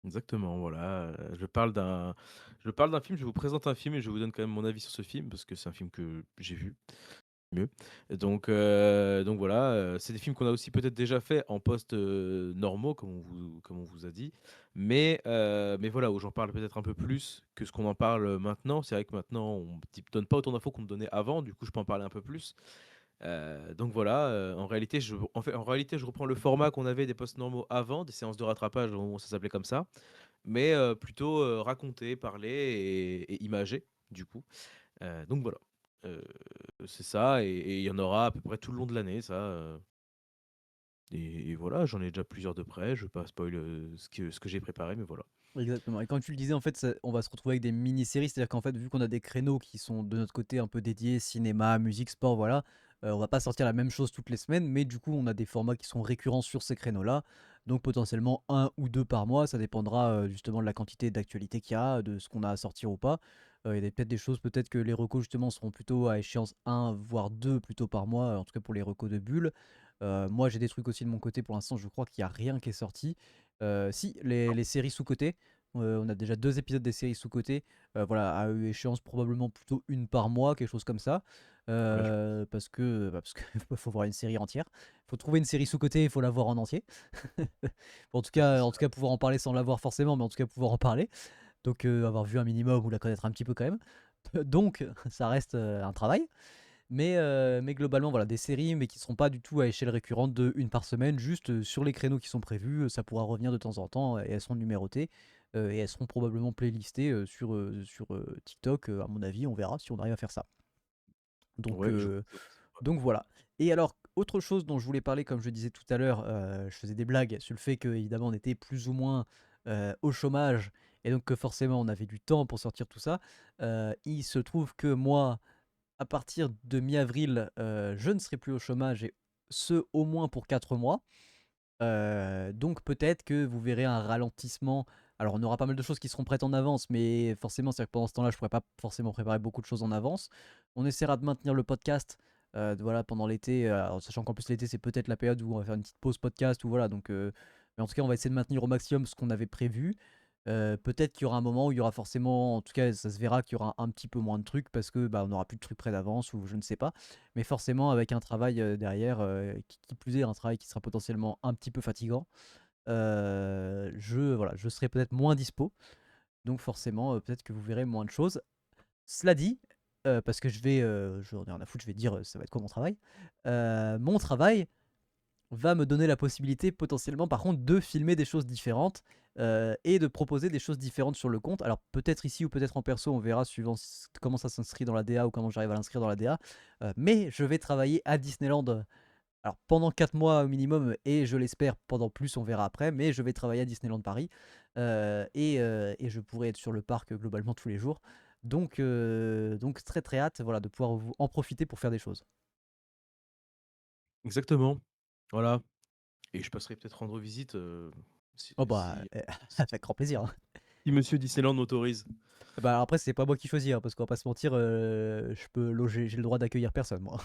exactement, voilà, je parle d'un film, je vous présente un film et je vous donne quand même mon avis sur ce film parce que c'est un film que j'ai vu. Mieux. Donc voilà, c'est des films qu'on a aussi peut-être déjà fait en post, normaux comme on vous a dit. Mais voilà, où j'en parle peut-être un peu plus que ce qu'on en parle, maintenant. C'est vrai que maintenant on ne donne pas autant d'infos qu'on me donnait avant, du coup je peux en parler un peu plus. Donc voilà, en réalité je reprends le format qu'on avait des posts normaux avant, des séances de rattrapage, au moment ça s'appelait comme ça, mais plutôt, raconté, parlé et imagé, du coup. Donc voilà, heu, c'est ça et il y en aura à peu près tout le long de l'année ça, et voilà, j'en ai déjà plusieurs de près. Je vais pas spoil, ce que j'ai préparé, mais voilà. Exactement. Et comme tu le disais, en fait, on va se retrouver avec des mini-séries. C'est-à-dire qu'en fait, vu qu'on a des créneaux qui sont de notre côté un peu dédiés, cinéma, musique, sport, voilà, on va pas sortir la même chose toutes les semaines, mais du coup, on a des formats qui sont récurrents sur ces créneaux-là. Donc potentiellement un ou deux par mois, ça dépendra justement de la quantité d'actualité qu'il y a, de ce qu'on a à sortir ou pas. Il y a peut-être des choses, peut-être que les recos justement seront plutôt à échéance un voire 2 plutôt par mois, en tout cas pour les recos de bulles. Moi, j'ai des trucs aussi de mon côté pour l'instant, je crois qu'il n'y a rien qui est sorti. Si, les séries sous-cotées. On a déjà 2 épisodes des séries sous-cotées, voilà, à échéance probablement plutôt une par mois, quelque chose comme ça. Ouais, je Parce que, parce que faut voir une série entière. Faut trouver une série sous-cotée, il faut la voir en entier. En tout c'est cas ça. en tout cas pouvoir en parler sans la voir forcément, mais en tout cas pouvoir en parler. Donc avoir vu un minimum ou la connaître un petit peu quand même. Donc ça reste, un travail. Mais globalement, voilà, des séries, mais qui ne seront pas du tout à échelle récurrente de une par semaine, juste sur les créneaux qui sont prévus, ça pourra revenir de temps en temps et elles seront numérotées et elles seront probablement playlistées sur TikTok, à mon avis, on verra si on arrive à faire ça. Donc, Ouais, je vois euh, ça aussi, ouais. donc voilà. Et alors, autre chose dont je voulais parler, comme je disais tout à l'heure, je faisais des blagues sur le fait qu'évidemment on était plus ou moins au chômage et donc que forcément on avait du temps pour sortir tout ça. Il se trouve que moi, à partir de mi-avril, je ne serai plus au chômage et ce, au moins pour 4 mois. Donc peut-être que vous verrez un ralentissement. Alors on aura pas mal de choses qui seront prêtes en avance, mais forcément, c'est-à-dire que pendant ce temps-là, je pourrais pas forcément préparer beaucoup de choses en avance. On essaiera de maintenir le podcast, voilà, pendant l'été, sachant qu'en plus l'été, c'est peut-être la période où on va faire une petite pause podcast ou voilà donc mais en tout cas, on va essayer de maintenir au maximum ce qu'on avait prévu. Peut-être qu'il y aura un moment où il y aura forcément, en tout cas, ça se verra qu'il y aura un petit peu moins de trucs parce que, bah, on n'aura plus de trucs prêts d'avance ou je ne sais pas. Mais forcément avec un travail, derrière, qui plus est un travail qui sera potentiellement un petit peu fatigant, voilà, je serai peut-être moins dispo. Donc forcément, peut-être que vous verrez moins de choses. Cela dit, parce que j'en ai rien à foutre, je vais dire, ça va être quoi mon travail? Mon travail va me donner la possibilité potentiellement par contre de filmer des choses différentes et de proposer des choses différentes sur le compte. Alors peut-être ici ou peut-être en perso, on verra suivant comment ça s'inscrit dans la DA ou comment j'arrive à l'inscrire dans la DA. Mais je vais travailler à Disneyland. Alors pendant 4 mois au minimum et je l'espère pendant plus, on verra après. Mais je vais travailler à Disneyland Paris et je pourrai être sur le parc globalement tous les jours. Donc très très hâte voilà, de pouvoir en profiter pour faire des choses. Exactement, voilà et je passerai peut-être rendre visite, si Oh bah, si avec grand plaisir, hein. si monsieur Disneyland m'autorise. Bah, alors après, c'est pas moi qui choisis, hein, parce qu'on va pas se mentir, je peux loger j'ai le droit d'accueillir personne, moi.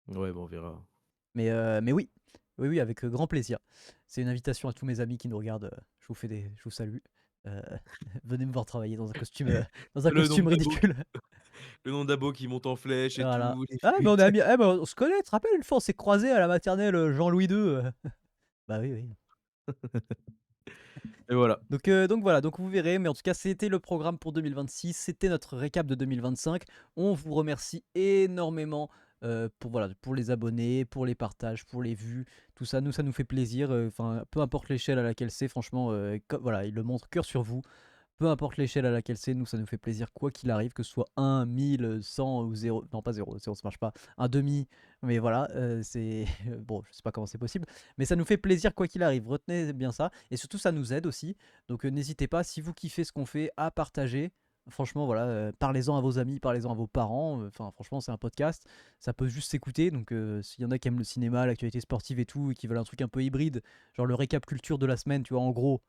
Ouais, bon, on verra. Mais oui. Oui, oui, avec grand plaisir. C'est une invitation à tous mes amis qui nous regardent. Je vous salue. Euh, venez me voir travailler dans un Le nombre costume d'abos ridicule. le nombre d'abos qui montent en flèche et Voilà. tout, les Ah, mais on est fuites. amis. Eh, mais on se connaît, tu te rappelles, une fois, on s'est croisés à la maternelle Jean-Louis II. Bah oui, oui. Et voilà. Donc voilà, donc vous verrez, mais en tout cas, c'était le programme pour 2026, c'était notre récap de 2025. On vous remercie énormément pour, voilà, pour les abonnés, pour les partages, pour les vues, tout ça. Nous, ça nous fait plaisir. Enfin, peu importe l'échelle à laquelle c'est, franchement, voilà, il le montre cœur sur vous. Peu importe l'échelle à laquelle c'est, nous, ça nous fait plaisir, quoi qu'il arrive, que ce soit 1, 1000, 100 ou 0. Non, pas 0, 0 ça marche pas. Un demi, mais voilà, c'est. Bon, je sais pas comment c'est possible, mais ça nous fait plaisir, quoi qu'il arrive. Retenez bien ça. Et surtout, ça nous aide aussi. Donc, n'hésitez pas, si vous kiffez ce qu'on fait, à partager. Franchement, voilà, parlez-en à vos amis, parlez-en à vos parents. Enfin, franchement, c'est un podcast, ça peut juste s'écouter. Donc, s'il y en a qui aiment le cinéma, l'actualité sportive et tout, et qui veulent un truc un peu hybride, genre le récap culture de la semaine, tu vois, en gros,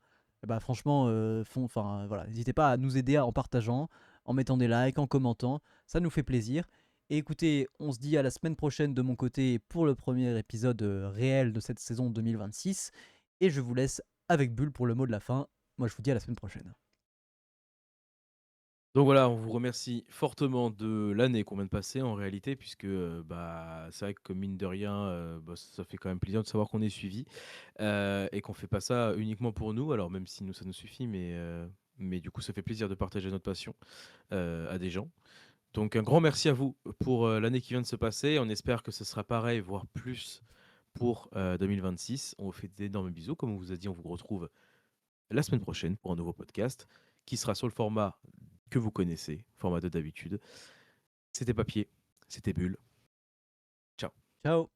bah franchement, voilà, n'hésitez pas à nous aider en partageant, en mettant des likes, en commentant, ça nous fait plaisir. Et écoutez, on se dit à la semaine prochaine de mon côté pour le premier épisode réel de cette saison 2026. Et je vous laisse avec Bulle pour le mot de la fin. Moi, je vous dis à la semaine prochaine. Donc voilà, on vous remercie fortement de l'année qu'on vient de passer en réalité, puisque bah, c'est vrai que mine de rien, bah, ça fait quand même plaisir de savoir qu'on est suivi et qu'on fait pas ça uniquement pour nous. Alors même si nous ça nous suffit, mais du coup ça fait plaisir de partager notre passion à des gens. Donc un grand merci à vous pour l'année qui vient de se passer. On espère que ce sera pareil, voire plus pour 2026. On vous fait d'énormes bisous. Comme on vous a dit, on vous retrouve la semaine prochaine pour un nouveau podcast qui sera sur le format que vous connaissez, format de d'habitude. C'était Papier, c'était Bulle. Ciao. Ciao.